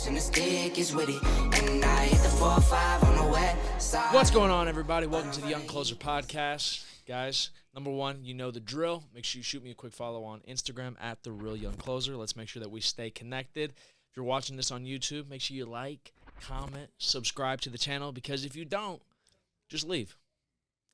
and the stick is witty. And I hit the 4-5 on the west side. What's going on, everybody? Welcome to the Young Closer Podcast. Guys, number one, you know the drill. Make sure you shoot me a quick follow on Instagram at The Real Young Closer. Let's make sure that we stay connected. If you're watching this on YouTube, make sure you like, comment, subscribe to the channel, because if you don't, just leave.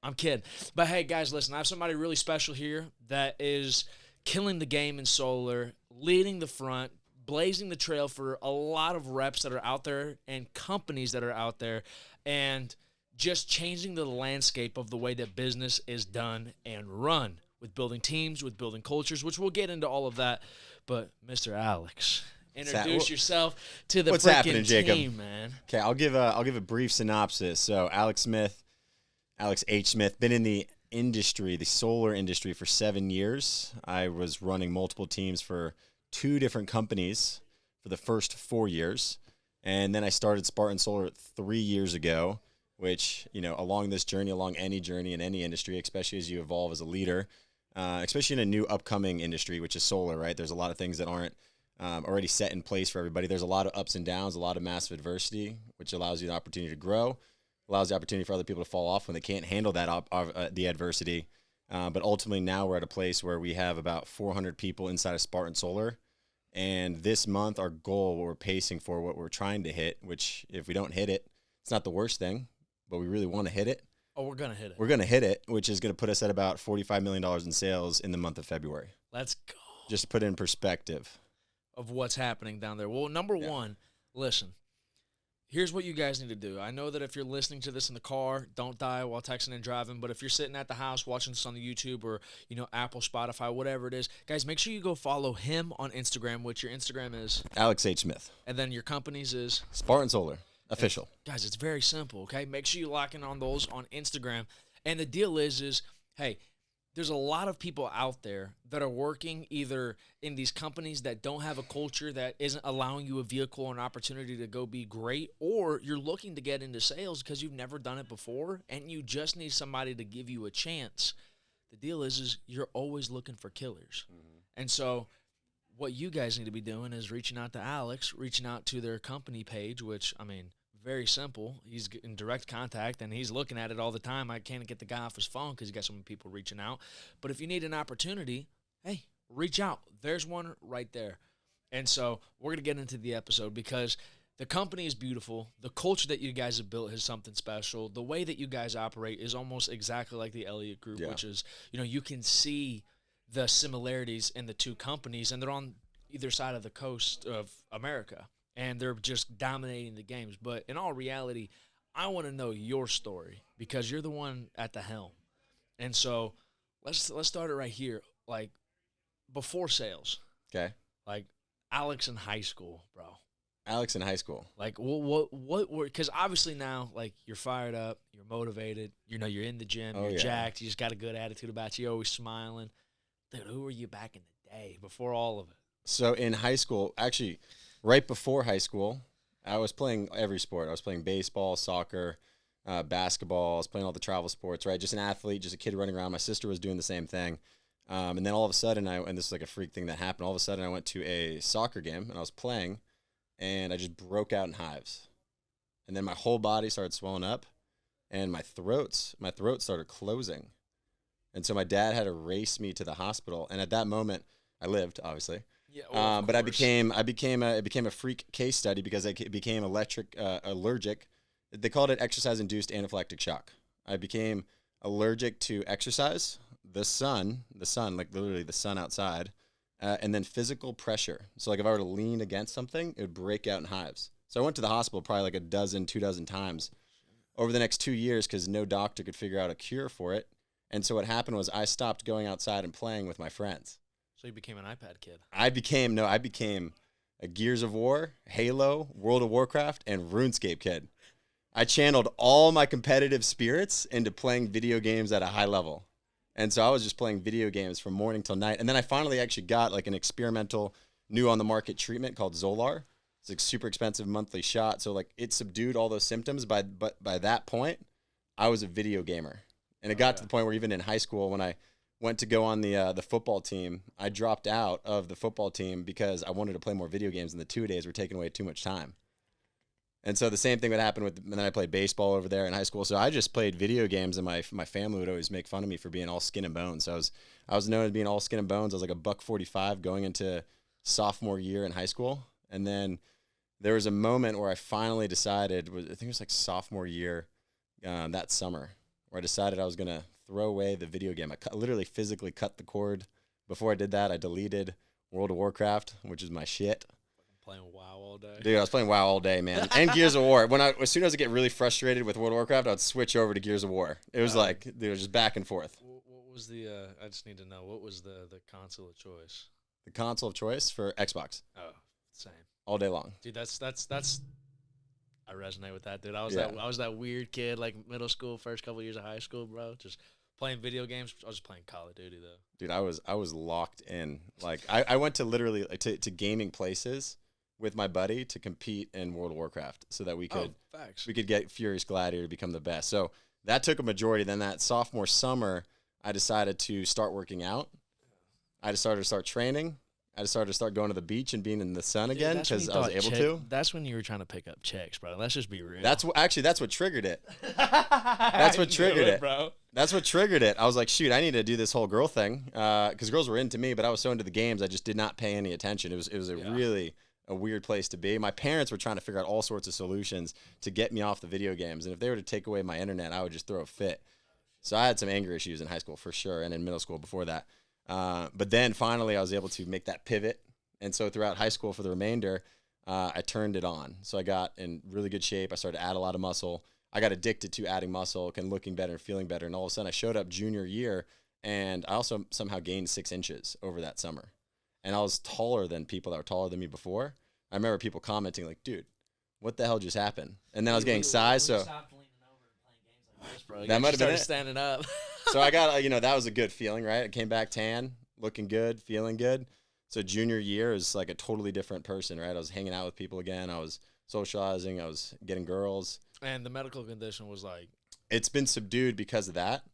I'm kidding. But hey, guys, listen, I have somebody really special here that is killing the game in solar, leading the front, blazing the trail for a lot of reps that are out there and companies that are out there, and just changing the landscape of the way that business is done and run, with building teams, with building cultures, which we'll get into all of that. But Mr. Alex, introduce yourself to the freaking team, man. Okay, I'll give a brief synopsis. So Alex H. Smith, been in the industry, the solar industry, for 7 years. I was running multiple teams for 2 different companies for the first 4 years. And then I started Spartan Solar 3 years ago, which, you know, along this journey, along any journey in any industry, especially as you evolve as a leader, especially in a new upcoming industry, which is solar, right? There's a lot of things that aren't already set in place for everybody. There's a lot of ups and downs, a lot of massive adversity, which allows you the opportunity to grow, allows the opportunity for other people to fall off when they can't handle that the adversity. But ultimately now we're at a place where we have about 400 people inside of Spartan Solar. And this month, our goal, what we're pacing for, what we're trying to hit, which if we don't hit it, it's not the worst thing, but we really want to hit it. Oh, we're going to hit it. We're going to hit it, which is going to put us at about $45 million in sales in the month of February. Let's go. Just to put it in perspective Of what's happening down there. Well, number one, listen, here's what you guys need to do. I know that if you're listening to this in the car, don't die while texting and driving. But if you're sitting at the house watching this on the YouTube or, you know, Apple, Spotify, whatever it is, guys, make sure you go follow him on Instagram, which your Instagram is Alex H. Smith. And then your company's is Spartan Solar official. Guys, it's very simple, okay? Make sure you lock in on those on Instagram. And the deal is, hey, there's a lot of people out there that are working either in these companies that don't have a culture that isn't allowing you a vehicle or an opportunity to go be great, or you're looking to get into sales because you've never done it before and you just need somebody to give you a chance. The deal is you're always looking for killers. Mm-hmm. And so what you guys need to be doing is reaching out to Alex, reaching out to their company page, which, I mean, very simple. He's in direct contact, and he's looking at it all the time. I can't get the guy off his phone because he's got so many people reaching out. But if you need an opportunity, hey, reach out. There's one right there. And so we're going to get into the episode because the company is beautiful. The culture that you guys have built is something special. The way that you guys operate is almost exactly like the Elliott Group, which is, you know, you can see the similarities in the two companies, and they're on either side of the coast of America. And they're just dominating the games. But in all reality, I want to know your story because you're the one at the helm. And so let's start it right here. Like, before sales. Okay. Like, Alex in high school, bro. Alex in high school. Like, what were, because obviously now, like, you're fired up, you're motivated, you know, you're in the gym, you're jacked, you just got a good attitude about you, you're always smiling. Dude, who were you back in the day before all of it? So in high school, actually, right before high school, I was playing every sport. I was playing baseball, soccer, basketball. I was playing all the travel sports, right? Just an athlete, just a kid running around. My sister was doing the same thing. And then all of a sudden, and this is like a freak thing that happened, all of a sudden I went to a soccer game, and I was playing, and I just broke out in hives. And then my whole body started swelling up, and my throat started closing. And so my dad had to race me to the hospital. And at that moment, I lived, obviously. Yeah, well, but it became a freak case study because I became allergic. They called it exercise-induced anaphylactic shock. I became allergic to exercise, the sun, like literally the sun outside, and then physical pressure. So like if I were to lean against something, it would break out in hives. So I went to the hospital probably like 2 dozen times over the next 2 years because no doctor could figure out a cure for it. And so what happened was I stopped going outside and playing with my friends. So you became an iPad kid. I became a Gears of War, Halo, World of Warcraft, and RuneScape kid. I channeled all my competitive spirits into playing video games at a high level. And so I was just playing video games from morning till night. And then I finally actually got like an experimental new on the market treatment called Zolar. It's like super expensive monthly shot. So like it subdued all those symptoms. But by that point, I was a video gamer. And it got to the point where even in high school, when I went to go on the football team. I dropped out of the football team because I wanted to play more video games, and the 2 days were taking away too much time. And so the same thing would happen and then I played baseball over there in high school. So I just played video games, and my family would always make fun of me for being all skin and bones. So I was known as being all skin and bones. I was like a $145 going into sophomore year in high school. And then there was a moment where I finally decided, I think it was like sophomore year that summer, where I decided I was going to throw away the video game. I literally physically cut the cord. Before I did that, I deleted World of Warcraft, which is my shit. Playing WoW all day. Dude, I was playing WoW all day, man. And Gears of War. As soon as I get really frustrated with World of Warcraft, I'd switch over to Gears of War. It was like, dude, it was just back and forth. What was the, I just need to know, what was the console of choice? The console of choice for Xbox. Oh, same. All day long. Dude, that's I resonate with that, dude. I was that weird kid, like middle school, first couple of years of high school, bro. Just playing video games. I was just playing Call of Duty, though. Dude, I was locked in. Like, I went to literally to gaming places with my buddy to compete in World of Warcraft so that we could get Furious Gladiator to become the best. So that took a majority. Then that sophomore summer, I decided to start working out. I decided to start training. I decided to start going to the beach and being in the sun again because I was able to. That's when you were trying to pick up chicks, bro. Let's just be real. That's what triggered it. That's what triggered it, bro. That's what triggered it. I was like, shoot, I need to do this whole girl thing because girls were into me, but I was so into the games, I just did not pay any attention. It was really a weird place to be. My parents were trying to figure out all sorts of solutions to get me off the video games, and if they were to take away my internet, I would just throw a fit. So I had some anger issues in high school for sure, and in middle school before that. But then finally I was able to make that pivot. And so throughout high school for the remainder, I turned it on. So I got in really good shape. I started to add a lot of muscle. I got addicted to adding muscle and looking better and feeling better. And all of a sudden I showed up junior year, and I also somehow gained 6 inches over that summer. And I was taller than people that were taller than me before. I remember people commenting like, dude, what the hell just happened? And then I was getting size. So that might have been it. Standing up. So I got, that was a good feeling, right? I came back tan, looking good, feeling good. So junior year is like a totally different person, right? I was hanging out with people again. I was socializing. I was getting girls. And the medical condition was like? It's been subdued because of that,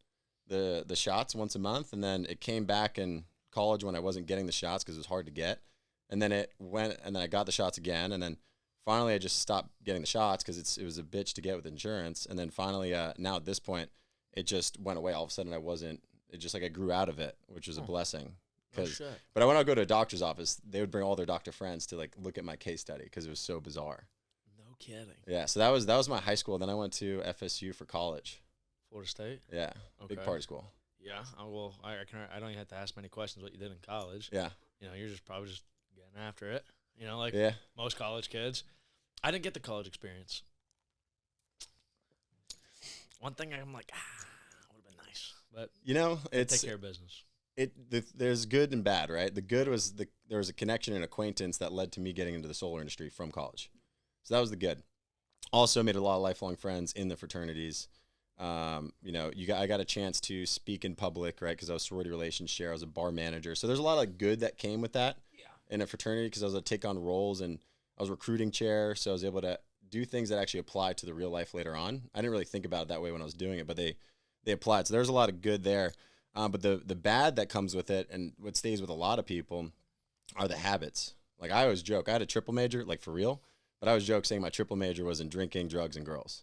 the shots once a month. And then it came back in college when I wasn't getting the shots because it was hard to get. And then it went, and then I got the shots again. And then finally I just stopped getting the shots because it was a bitch to get with insurance. And then finally, now at this point, it just went away. All of a sudden it just like I grew out of it, which was a blessing. But when I would go to a doctor's office, they would bring all their doctor friends to like look at my case study because it was so bizarre. No kidding. Yeah, so that was my high school. Then I went to FSU for college. Florida State? Yeah, okay. Big party school. Yeah, well, I don't even have to ask many questions what you did in college. Yeah. You're just probably just getting after it, like most college kids. I didn't get the college experience. One thing I'm like, would have been nice. But, it's take care of business. There's good and bad, right? The good was there was a connection and acquaintance that led to me getting into the solar industry from college. So that was the good. Also made a lot of lifelong friends in the fraternities. I got a chance to speak in public, right? Because I was sorority relations chair. I was a bar manager. So there's a lot of good that came with that in a fraternity because I was able to take on roles, and I was recruiting chair. So I was able to do things that actually apply to the real life later on. I didn't really think about it that way when I was doing it, but they applied. So there's a lot of good there. But the bad that comes with it, and what stays with a lot of people, are the habits. Like I always joke, I had a triple major, like for real, but I always joke saying my triple major was in drinking, drugs, and girls.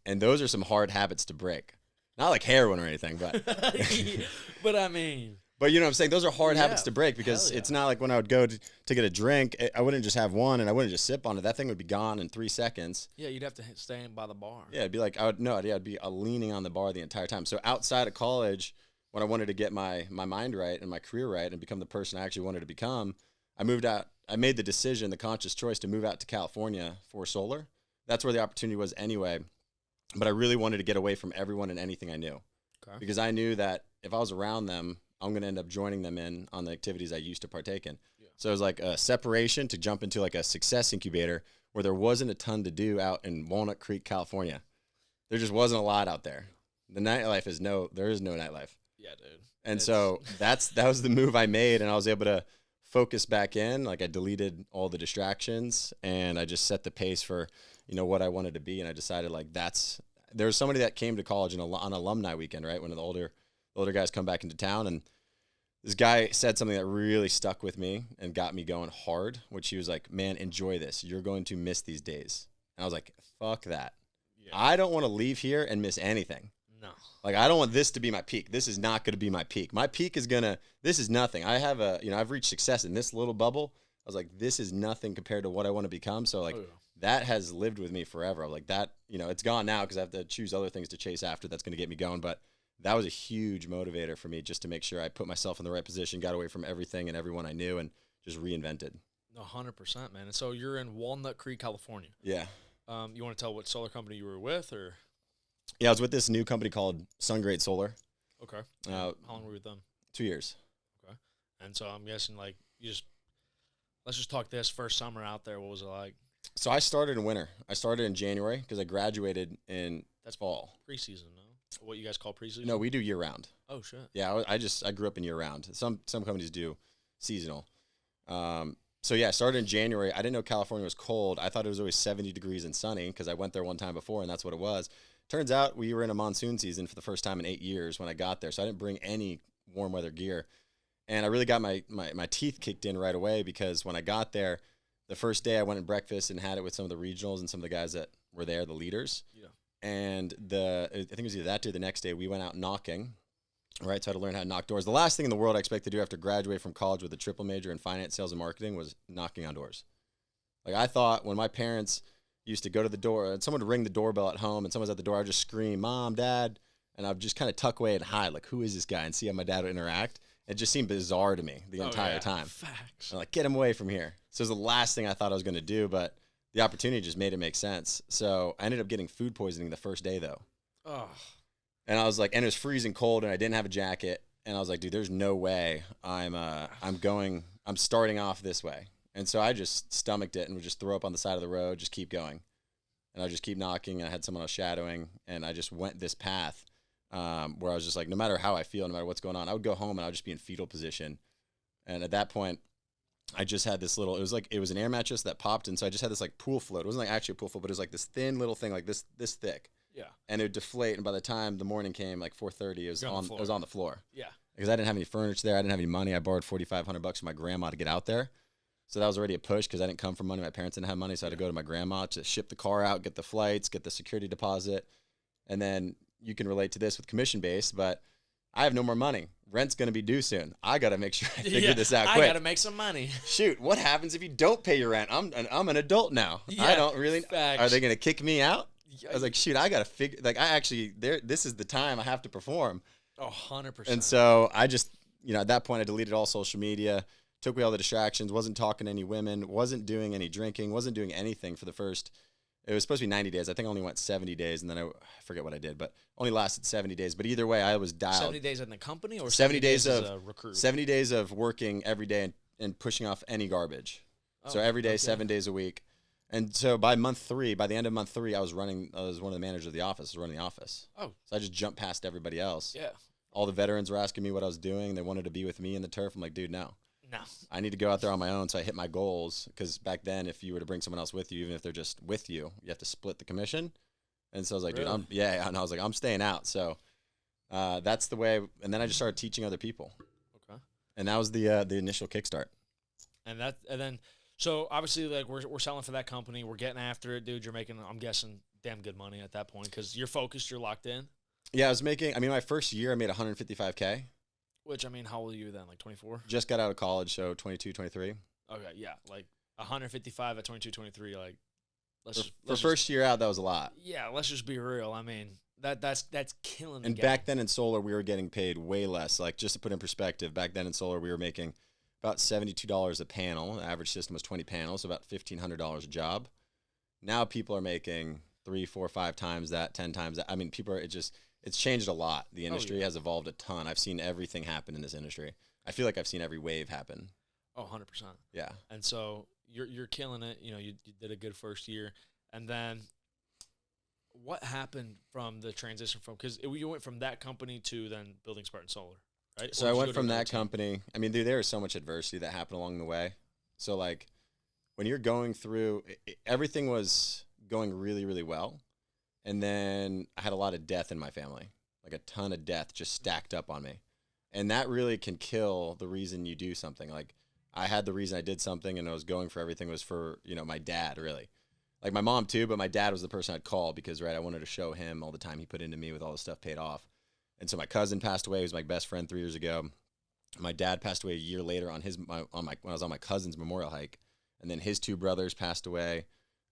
And those are some hard habits to break. Not like heroin or anything, but but I mean. But you know what I'm saying? Those are hard habits to break because it's not like when I would go to get a drink, I wouldn't just have one and I wouldn't just sip on it. That thing would be gone in 3 seconds. Yeah, you'd have to stand by the bar. Yeah, it'd be like, I'd be leaning on the bar the entire time. So outside of college, when I wanted to get my mind right and my career right and become the person I actually wanted to become, I moved out. I made the decision, the conscious choice to move out to California for solar. That's where the opportunity was anyway. But I really wanted to get away from everyone and anything I knew. Okay. Because I knew that if I was around them, I'm going to end up joining them in on the activities I used to partake in. Yeah. So it was like a separation to jump into like a success incubator where there wasn't a ton to do out in Walnut Creek, California. There just wasn't a lot out there. The nightlife there is no nightlife. Yeah, dude. And so that was the move I made, and I was able to focus back in. Like I deleted all the distractions and I just set the pace for, what I wanted to be. And I decided like there was somebody that came to college on alumni weekend, right? One of the older the older guys come back into town, and this guy said something that really stuck with me and got me going hard, which he was like, man, enjoy this. You're going to miss these days. And I was like, fuck that. Yeah. I don't want to leave here and miss anything. No. Like, I don't want this to be my peak. This is not going to be my peak. My peak is this is nothing. I have I've reached success in this little bubble. I was like, this is nothing compared to what I want to become. So like, that has lived with me forever. Like that, it's gone now because I have to choose other things to chase after. That's going to get me going. But that was a huge motivator for me, just to make sure I put myself in the right position, got away from everything and everyone I knew, and just reinvented. 100%, man. And so you're in Walnut Creek, California. Yeah. You want to tell what solar company you were with, or? Yeah, I was with this new company called SunGrade Solar. Okay. How long were you with them? 2 years. Okay. And so I'm guessing, like, let's just talk this first summer out there. What was it like? So I started in winter. I started in January because I graduated in fall. Preseason, no? What you guys call preseason? No, we do year round. Oh, shit. Yeah, I grew up in year round. Some companies do seasonal. So yeah, I started in January. I didn't know California was cold. I thought it was always 70 degrees and sunny because I went there one time before, and that's what it was. Turns out we were in a monsoon season for the first time in 8 years when I got there, so I didn't bring any warm weather gear. And I really got my teeth kicked in right away because when I got there, the first day I went and breakfast and had it with some of the regionals and some of the guys that were there, the leaders. Yeah. And I think it was either that day or the next day, we went out knocking. Right, so I had to learn how to knock doors. The last thing in the world I expected to do after graduating from college with a triple major in finance, sales, and marketing was knocking on doors. Like, I thought when my parents used to go to the door, and someone would ring the doorbell at home, and someone's at the door, I'd just scream, Mom, Dad, and I'd just kind of tuck away and hide, like, who is this guy, and see how my dad would interact. It just seemed bizarre to me the entire time. Facts. I'm like, get him away from here. So it was the last thing I thought I was going to do, but the opportunity just made it make sense. So I ended up getting food poisoning the first day, though. Oh. And I was like, and it was freezing cold, and I didn't have a jacket. And I was like, dude, there's no way I'm starting off this way. And so I just stomached it and would just throw up on the side of the road, just keep going. And I just keep knocking. And I had someone else shadowing, and I just went this path where I was just like, no matter how I feel, no matter what's going on, I would go home and I would just be in fetal position. And at that point, I just had this little, it was an air mattress that popped. And so I just had this like pool float. It wasn't like actually a pool float, but it was like this thin little thing, like this thick. Yeah. And it would deflate, and by the time the morning came, like 4:30, it was on the floor. Yeah. Because I didn't have any furniture there, I didn't have any money. I borrowed $4,500 from my grandma to get out there, so that was already a push because I didn't come from money. My parents didn't have money, so I had to go to my grandma to ship the car out, get the flights, get the security deposit, and then you can relate to this with commission based, but I have no more money. Rent's going to be due soon. I got to make sure I figure this out quick. I got to make some money. Shoot, what happens if you don't pay your rent? I'm an adult now. Yeah, I don't really. facts. Are they going to kick me out? I was like, shoot, I got to figure, like, this is the time I have to perform. 100%. And so I just, at that point I deleted all social media, took away all the distractions, wasn't talking to any women, wasn't doing any drinking, wasn't doing anything for the first, it was supposed to be 90 days. I think I only went 70 days, and then I forget what I did, but only lasted 70 days. But either way, I was dialed. 70 days in the company or 70 days as of a recruit? 70 days of working every day and pushing off any garbage. So every day, 7 days a week. And so by the end of month 3, I was one of the managers of the office. I was running the office. Oh. So I just jumped past everybody else. Yeah. All the veterans were asking me what I was doing. They wanted to be with me in the turf. I'm like, dude, no. No. I need to go out there on my own. So I hit my goals, because back then, if you were to bring someone else with you, even if they're just with you, you have to split the commission. And so I was like, really? dude, and I was like, I'm staying out. So that's the way. And then I just started teaching other people. Okay. And that was the initial kickstart. And then, so obviously, like, we're selling for that company. We're getting after it, dude. You're making, I'm guessing, damn good money at that point because you're focused, you're locked in. Yeah, my first year I made $155K. Which, I mean, how old are you then? Like 24? Just got out of college, so 22, 23. Okay, yeah. Like 155 at 22, 23, like, for first year out, that was a lot. Yeah, let's just be real. I mean, that's killing the And game. back then in solar, we were getting paid way less. Like, just to put in perspective, back then in solar, we were making about $72 a panel. The average system was 20 panels, so about $1,500 a job. Now people are making 3, 4, 5 times that, 10 times that. I mean, it's changed a lot. The industry has evolved a ton. I've seen everything happen in this industry. I feel like I've seen every wave happen. Oh, 100%. Yeah. And so you're killing it. You did a good first year. And then what happened from the transition from, because you went from that company to then building Spartan Solar, right? So I went from that company. I mean, dude, there was so much adversity that happened along the way. So, like, when you're going through, everything was going really, really well. And then I had a lot of death in my family. like a ton of debt just stacked up on me. And that really can kill the reason you do something. Like I had the reason I did something and I was going for everything was for, you know, my dad really. Like my mom too, but my dad was the person I'd call because, right, I wanted to show him all the time he put into me with all the stuff paid off. And so my cousin passed away. He was my best friend 3 years ago. My dad passed away a year later on when I was on my cousin's memorial hike. And then his 2 brothers passed away.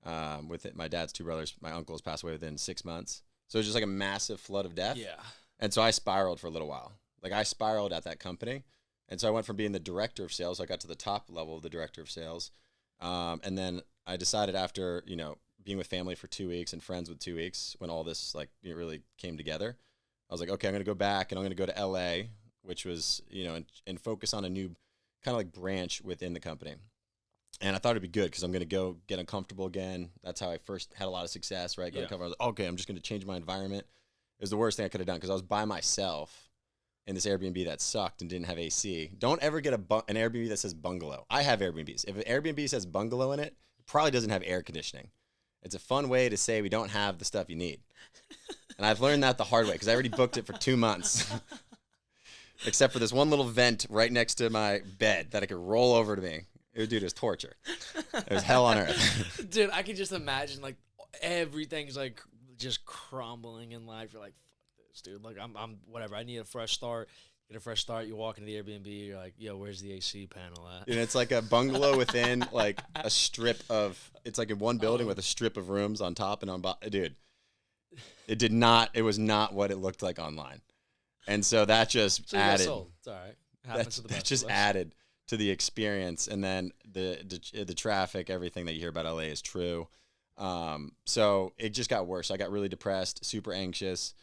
My dad's 2 brothers, my uncles passed away within 6 months. So it was just like a massive flood of death. Yeah. And so I spiraled for a little while. Like I spiraled at that company. And so I went from being the director of sales. I got to the top level of the director of sales. And then I decided after, you know, being with family for 2 weeks and friends with 2 weeks, when all this like really came together, I was like, okay, I'm going to go back and I'm going to go to LA, which was, you know, and focus on a new kind of like branch within the company. And I thought it'd be good because I'm going to go get uncomfortable again. That's how I first had a lot of success, right? Go uncomfortable. I was like, okay, I'm just going to change my environment. It was the worst thing I could have done because I was by myself in this Airbnb that sucked and didn't have AC. Don't ever get an Airbnb that says bungalow. I have Airbnbs. If an Airbnb says bungalow in it, it probably doesn't have air conditioning. It's a fun way to say we don't have the stuff you need. And I've learned that the hard way because I already booked it for 2 months. Except for this one little vent right next to my bed that I could roll over to me. Dude, it was torture. It was hell on earth. Dude, I can just imagine like everything's like just crumbling in life. You're like, fuck this, dude. Like I'm whatever. I need a fresh start. Get a fresh start. You walk into the Airbnb. You're like, yo, where's the AC panel at? And it's like a bungalow within like a strip of. It's like in one building with a strip of rooms on top and on bottom. Dude, it was not what it looked like online. And so that just added. It's all right. Happens to the best. That just added to the experience, and then the traffic, everything that you hear about LA is true. So it just got worse. I got really depressed, super anxious,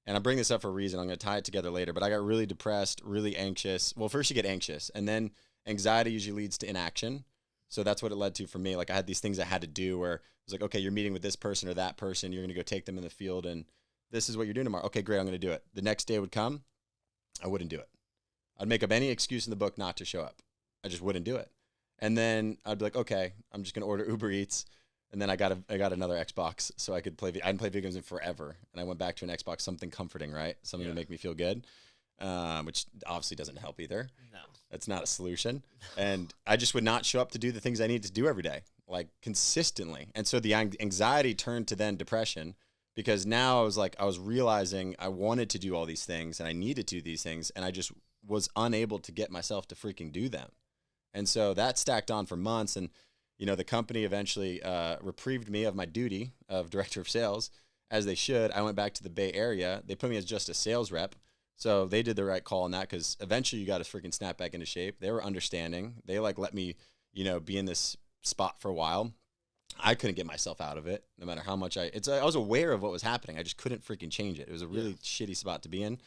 and I bring this up for a reason. I'm going to tie it together later, but I got really depressed, really anxious. Well, first you get anxious, and then anxiety usually leads to inaction. So that's what it led to for me. Like I had these things I had to do where it was like, okay, you're meeting with this person or that person. You're going to go take them in the field, and this is what you're doing tomorrow. Okay, great. I'm going to do it. The next day would come. I wouldn't do it. I'd make up any excuse in the book not to show up. I just wouldn't do it. And then I'd be like, okay, I'm just going to order Uber Eats. And then I got another Xbox so I could play. I hadn't played video games in forever. And I went back to an Xbox, something comforting, right? Something to make me feel good, which obviously doesn't help either. No. That's not a solution. And I just would not show up to do the things I need to do every day, like consistently. And so the anxiety turned to then depression because now I was realizing I wanted to do all these things and I needed to do these things. And I just was unable to get myself to freaking do them. And so that stacked on for months. And, you know, the company eventually reprieved me of my duty of director of sales, as they should. I went back to the Bay Area. They put me as just a sales rep. So they did the right call on that because eventually you got to freaking snap back into shape. They were understanding. They let me, you know, be in this spot for a while. I couldn't get myself out of it no matter how much I was aware of what was happening. I just couldn't freaking change it. It was a really shitty spot to be in.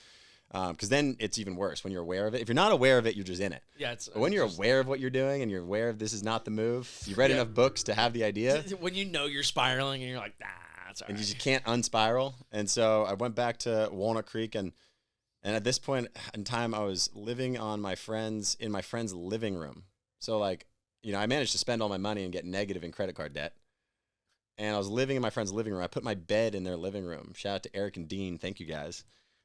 Because then it's even worse when you're aware of it. If you're not aware of it, you're just in it. Yeah. But when you're aware of what you're doing and you're aware of this is not the move, you've read enough books to have the idea. When you know you're spiraling and you're like, nah, it's all right. And you just can't unspiral. And so I went back to Walnut Creek and at this point in time, I was living in my friend's living room. So like, you know, I managed to spend all my money and get negative in credit card debt. And I was living in my friend's living room. I put my bed in their living room. Shout out to Eric and Dean. Thank you guys.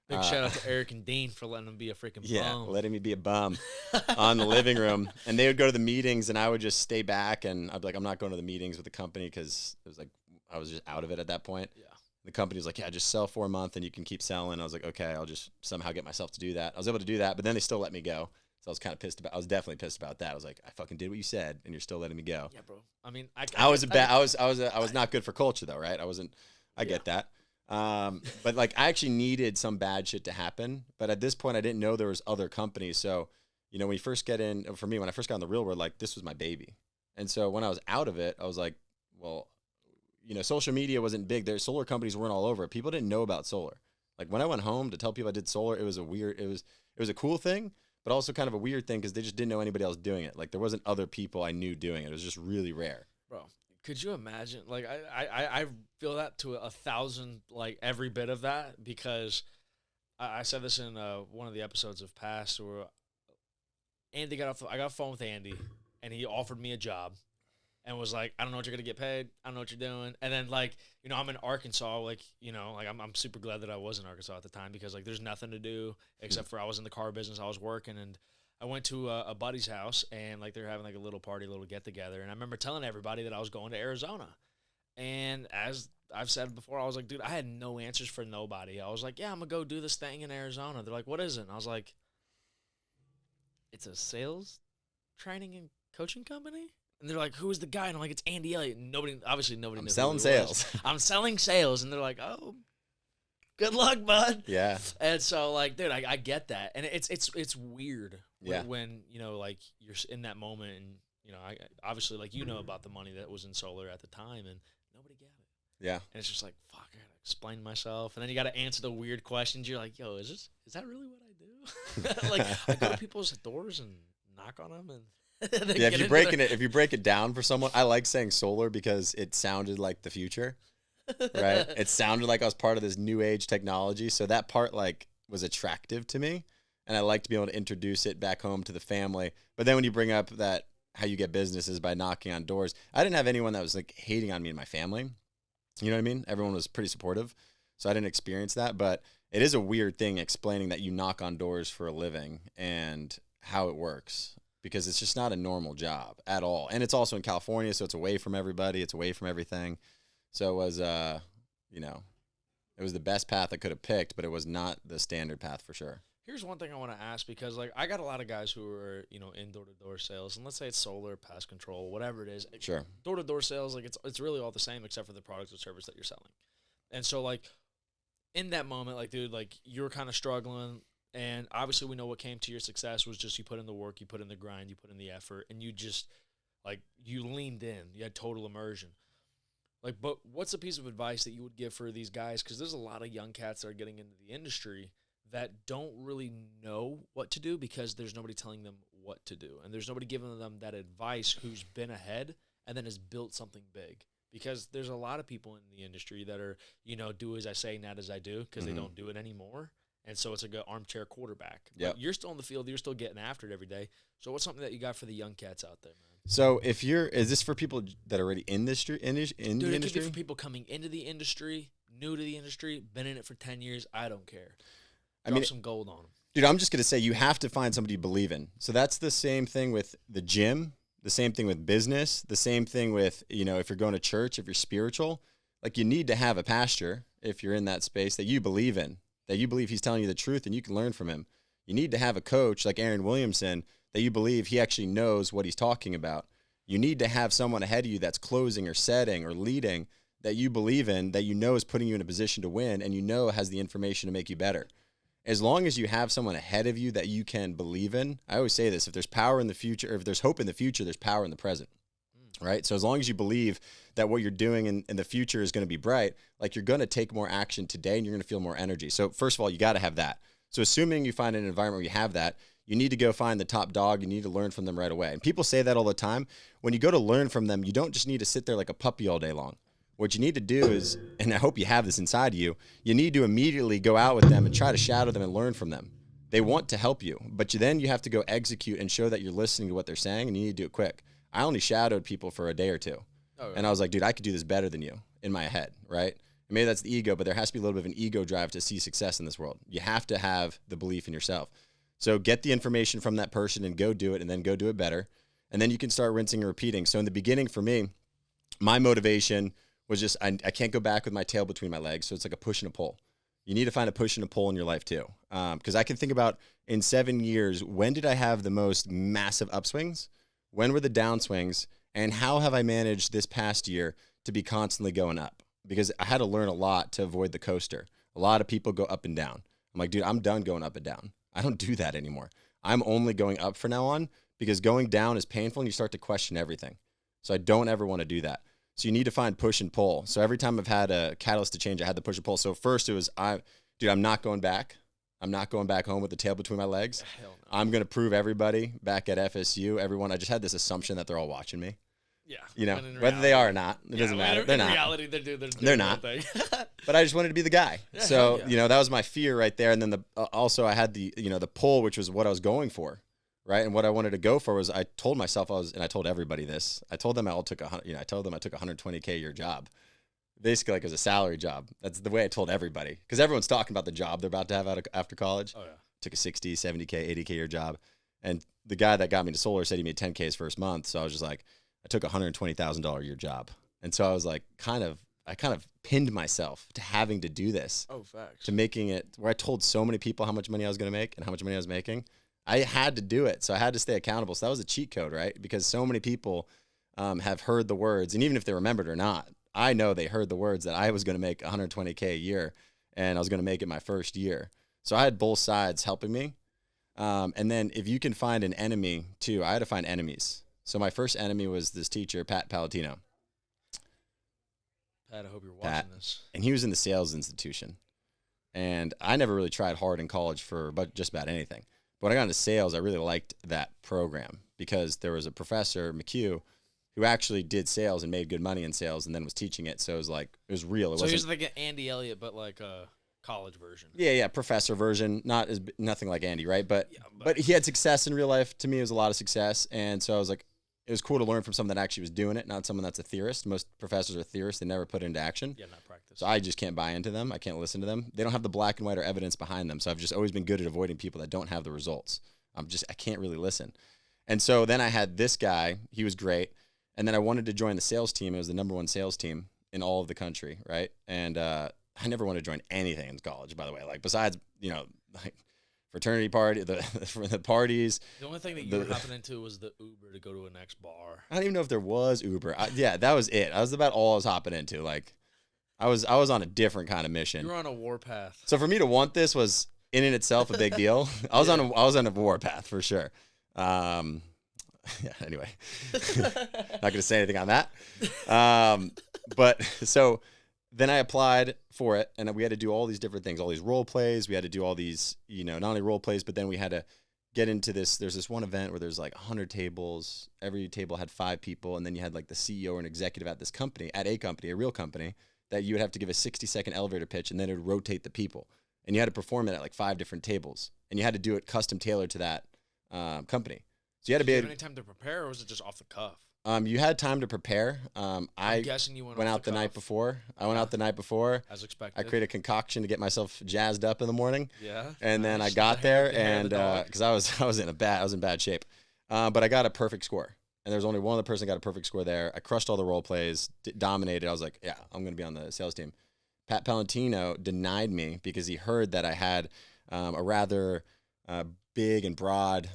Big shout out to Eric and Dean for letting them be a freaking bum. Yeah, letting me be a bum on the living room. And they would go to the meetings, and I would just stay back, and I'd be like, I'm not going to the meetings with the company because it was like I was just out of it at that point. Yeah. The company was like, yeah, just sell for a month, and you can keep selling. I was like, okay, I'll just somehow get myself to do that. I was able to do that, but then they still let me go. So I was kind of pissed about. I was definitely pissed about that. I was like, I fucking did what you said, and you're still letting me go. Yeah, bro. I mean, I was not good for culture though, right? I wasn't. I get that. But like I actually needed some bad shit to happen. But at this point I didn't know there was other companies. So, you know, when you first get in, for me, when I first got in the real world, like this was my baby. And so when I was out of it, I was like, well, you know, social media wasn't big. Their solar companies weren't all over. People didn't know about solar. Like when I went home to tell people I did solar, it was a cool thing, but also kind of a weird thing because they just didn't know anybody else doing it. Like there wasn't other people I knew doing it. It was just really rare. Bro. Could you imagine? Like, I feel that to 1,000, like, every bit of that, because I said this in one of the episodes of past where Andy I got a phone with Andy, and he offered me a job, and was like, I don't know what you're gonna get paid. I don't know what you're doing. And then like, I'm in Arkansas, like, like I'm super glad that I was in Arkansas at the time because like there's nothing to do except for I was in the car business, I was working, and I went to a buddy's house and like they're having like a little party, a little get together, and I remember telling everybody that I was going to Arizona. And as I've said before, I was like, dude, I had no answers for nobody. I was like, yeah, I'm gonna go do this thing in Arizona. They're like, what is it? And I was like, it's a sales training and coaching company. And they're like, who is the guy? And I'm like, it's Andy Elliott. And nobody knew selling who he was. sales. I'm selling sales. And they're like, oh, good luck, bud. Yeah. And so like, dude, I get that. And it's weird Yeah. when, like you're in that moment and, I obviously like, about the money that was in solar at the time and nobody get it. Yeah. And it's just like, fuck, I gotta explain myself. And then you gotta answer the weird questions. You're like, yo, is that really what I do? Like I go to people's doors and knock on them and yeah, if you break it down for someone, I like saying solar because it sounded like the future, right? It sounded like I was part of this new age technology. So that part like was attractive to me. And I like to be able to introduce it back home to the family. But then when you bring up that how you get business is by knocking on doors, I didn't have anyone that was like hating on me and my family. You know what I mean? Everyone was pretty supportive. So I didn't experience that. But it is a weird thing explaining that you knock on doors for a living and how it works. Because it's just not a normal job at all. And it's also in California, so it's away from everybody. It's away from everything. So it was, it was the best path I could have picked, but it was not the standard path for sure. Here's one thing I want to ask because, like, I got a lot of guys who are, in door-to-door sales. And let's say it's solar, pest control, whatever it is. Sure. Door-to-door sales, like, it's really all the same except for the products or service that you're selling. And so, like, in that moment, like, dude, like, you're kind of struggling. And obviously we know what came to your success was just you put in the work, you put in the grind, you put in the effort, and you just, like, you leaned in. You had total immersion. Like, but what's a piece of advice that you would give for these guys? Because there's a lot of young cats that are getting into the industry that don't really know what to do because there's nobody telling them what to do. And there's nobody giving them that advice who's been ahead and then has built something big. Because there's a lot of people in the industry that are, do as I say, not as I do, because they don't do it anymore. And so it's like an armchair quarterback. Yeah, you're still in the field. You're still getting after it every day. So what's something that you got for the young cats out there, man? So is this for people that are already in the industry? Dude, it could be for people coming into the industry, new to the industry, been in it for 10 years. I don't care. Drop some gold on them. Dude, I'm just going to say you have to find somebody you believe in. So that's the same thing with the gym, the same thing with business, the same thing with, if you're going to church, if you're spiritual. Like, you need to have a pastor, if you're in that space, that you believe in. That you believe he's telling you the truth and you can learn from him. You need to have a coach like Aaron Williamson that you believe he actually knows what he's talking about. You need to have someone ahead of you that's closing or setting or leading that you believe in, that you know is putting you in a position to win and has the information to make you better. As long as you have someone ahead of you that you can believe in, I always say this, if there's power in the future, or if there's hope in the future, there's power in the present. Right? So as long as you believe that what you're doing in the future is going to be bright, like, you're going to take more action today and you're going to feel more energy. So first of all, you got to have that. So assuming you find an environment where you have that, you need to go find the top dog. You need to learn from them right away. And people say that all the time. When you go to learn from them, you don't just need to sit there like a puppy all day long. What you need to do is, and I hope you have this inside of you, you need to immediately go out with them and try to shadow them and learn from them. They want to help you, but then you have to go execute and show that you're listening to what they're saying, and you need to do it quick. I only shadowed people for a day or two. Oh, and I was like, dude, I could do this better than you in my head, right? And maybe that's the ego, but there has to be a little bit of an ego drive to see success in this world. You have to have the belief in yourself. So get the information from that person and go do it, and then go do it better. And then you can start rinsing and repeating. So in the beginning for me, my motivation was just, I can't go back with my tail between my legs. So it's like a push and a pull. You need to find a push and a pull in your life too. Because I can think about in 7 years, when did I have the most massive upswings? When were the downswings? And how have I managed this past year to be constantly going up? Because I had to learn a lot to avoid the coaster. A lot of people go up and down. I'm like, dude, I'm done going up and down. I don't do that anymore. I'm only going up from now on, because going down is painful and you start to question everything. So I don't ever want to do that. So you need to find push and pull. So every time I've had a catalyst to change, I had the push and pull. So first it was, I'm not going back. I'm not going back home with the tail between my legs. Hell no. I'm going to prove everybody back at FSU, everyone, I just had this assumption that they're all watching me. Yeah. Whether they are or not, it doesn't matter. They're not. In reality, they're not. But I just wanted to be the guy. So, that was my fear right there. And then also I had the pull, which was what I was going for. right? And what I wanted to go for was I told myself and I told everybody this. I told them I took I told them I took a $120K a year job. Basically, like, it was a salary job. That's the way I told everybody, because everyone's talking about the job they're about to have after college. Oh, yeah. Took a 60, 70K, 80K year job. And the guy that got me to solar said he made 10K his first month. So I was just like, I took a $120,000 a year job. And so I was like, I kind of pinned myself to having to do this. Oh, facts. To making it where I told so many people how much money I was going to make and how much money I was making. I had to do it. So I had to stay accountable. So that was a cheat code, right? Because so many people have heard the words, and even if they remembered or not, I know they heard the words that I was going to make 120K a year, and I was going to make it my first year. So I had both sides helping me. And then if you can find an enemy too, I had to find enemies. So my first enemy was this teacher, Pat Palatino. Pat, I hope you're watching this. And he was in the sales institution. And I never really tried hard in college for just about anything. But when I got into sales, I really liked that program because there was a professor, McHugh, who actually did sales and made good money in sales and then was teaching it. So it was like, it was real. So he was like an Andy Elliott, but like a college version. Yeah, professor version, nothing like Andy, right? But he had success in real life. To me, it was a lot of success. And so I was like, it was cool to learn from someone that actually was doing it, not someone that's a theorist. Most professors are theorists. They never put it into action. Yeah, not practice. So I just can't buy into them. I can't listen to them. They don't have the black and white or evidence behind them. So I've just always been good at avoiding people that don't have the results. I can't really listen. And so then I had this guy. He was great. And then I wanted to join the sales team. It was the #1 sales team in all of the country, right? And I never wanted to join anything in college, by the way. Like, besides, like fraternity party, the parties. The only thing that you were hopping into was the Uber to go to a next bar. I don't even know if there was Uber. Yeah, that was it. That was about all I was hopping into. Like, I was on a different kind of mission. You were on a warpath. So for me to want this was in and itself a big deal. I was on a warpath for sure. Yeah, anyway, not going to say anything on that. But so then I applied for it, and we had to do all these different things, all these role plays. We had to do all these, not only role plays, but then we had to get into this. There's this one event where there's like 100 tables. Every table had 5 people, and then you had like the CEO or an executive at this company, a real company, that you would have to give a 60-second elevator pitch, and then it would rotate the people. And you had to perform it at like 5 different tables, and you had to do it custom tailored to that company. So you had to be able. Did you have any time to prepare, or was it just off the cuff? You had time to prepare. I'm guessing you went out the night before. I went out the night before. As expected. I created a concoction to get myself jazzed up in the morning. Yeah. And then I got there, and because I was in bad shape, but I got a perfect score. And there was only one other person that got a perfect score there. I crushed all the role plays, dominated. I was like, yeah, I'm going to be on the sales team. Pat Palantino denied me because he heard that I had a rather big and broad,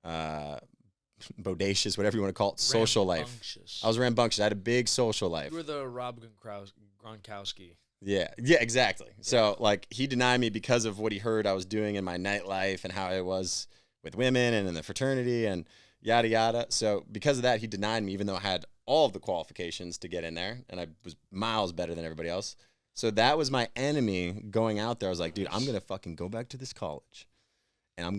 bodacious, whatever you want to call it, social life. I was rambunctious. I had a big social life. You were the Rob Gronkowski. Yeah, exactly. Yeah. So like, he denied me because of what he heard I was doing in my nightlife and how it was with women and in the fraternity and yada yada. So because of that, he denied me, even though I had all of the qualifications to get in there, and I was miles better than everybody else. So that was my enemy going out there. I was like, dude, I'm gonna fucking go back to this college, and I'm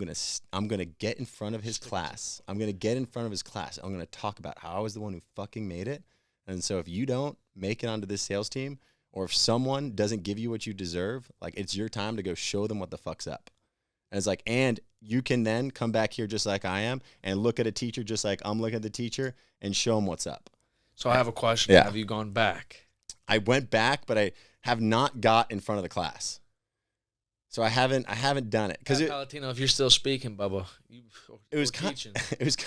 gonna get in front of his class. I'm gonna get in front of his class. I'm gonna talk about how I was the one who fucking made it. And so if you don't make it onto this sales team, or if someone doesn't give you what you deserve, like, it's your time to go show them what the fuck's up. And it's like, and you can then come back here just like I am and look at a teacher just like I'm looking at the teacher and show them what's up. So I have a question. Yeah. Have you gone back? I went back, but I have not got in front of the class. So I haven't done it. Because Palatino, if you're still speaking, Bubba, teaching.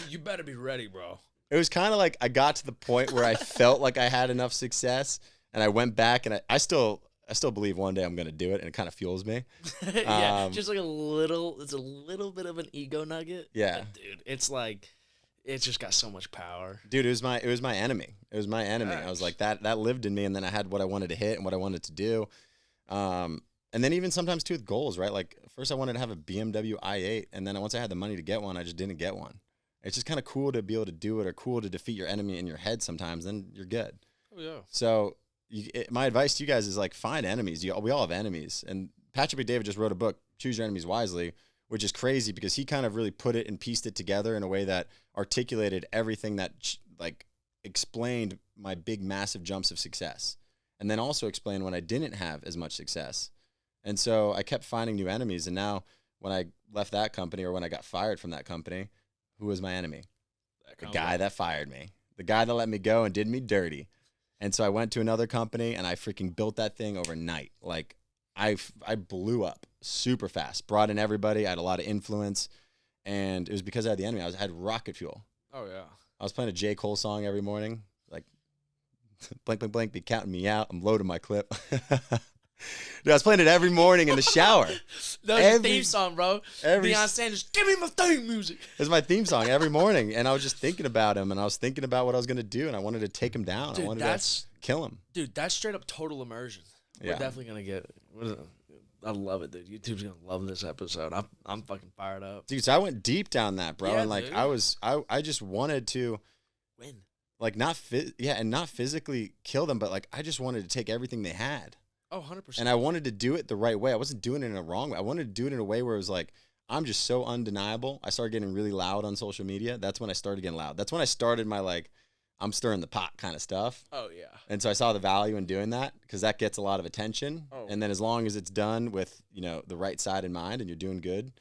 You better be ready, bro. It was kind of like I got to the point where I felt like I had enough success, and I went back, and I still believe one day I'm going to do it, and it kind of fuels me. Yeah, just like it's a little bit of an ego nugget. Yeah. But dude, it's like, it's just got so much power. Dude, it was my enemy. It was my enemy. Gosh. I was like, that lived in me, and then I had what I wanted to hit and what I wanted to do. And then even sometimes too with goals, right? Like, first I wanted to have a BMW i8, and then once I had the money to get one, I just didn't get one. It's just kind of cool to be able to do it, or cool to defeat your enemy in your head sometimes, then you're good. Oh, yeah. So my advice to you guys is, like, find enemies. We all have enemies. And Patrick McDavid just wrote a book, Choose Your Enemies Wisely, which is crazy because he kind of really put it and pieced it together in a way that articulated everything that, like, explained my big, massive jumps of success. And then also explained when I didn't have as much success. And so I kept finding new enemies. And now when I left that company, or when I got fired from that company, Who was my enemy? The That guy that fired me. The guy that let me go and did me dirty. And so I went to another company and I freaking built that thing overnight. Like I blew up super fast, brought in everybody. I had a lot of influence, and it was because I had the enemy. I had rocket fuel. Oh yeah. I was playing a J. Cole song every morning, like blank, blank, blank, be counting me out. I'm loading my clip. Dude, I was playing it every morning in the shower. That was your theme song, bro. Deion Sanders, give me my theme music. It's my theme song every morning, and I was just thinking about him, and I was thinking about what I was going to do, and I wanted to take him down. Dude, I wanted to kill him. Dude, that's straight up total immersion. We're Yeah. definitely going to get it. I love it, dude. YouTube's going to love this episode. I'm fucking fired up. Dude, so I went deep down that, bro, Yeah, and like dude. I just wanted to Win. like not physically kill them, but like I just wanted to take everything they had. Oh, 100%. And I wanted to do it the right way. I wasn't doing it in a wrong way. I wanted to do it in a way where it was like, I'm just so undeniable. I started getting really loud on social media. That's when I started getting loud. That's when I started my like, I'm stirring the pot kind of stuff. Oh, yeah. And so I saw the value in doing that because that gets a lot of attention. Oh. And then as long as it's done with, the right side in mind and you're doing good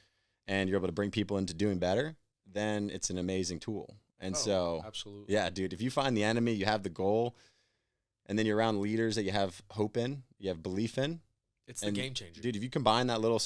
and you're able to bring people into doing better, then it's an amazing tool. And so, absolutely. yeah, dude, if you find the enemy, you have the goal, and then you're around leaders that you have hope in, you have belief in. It's the game changer. Dude, if you combine that little,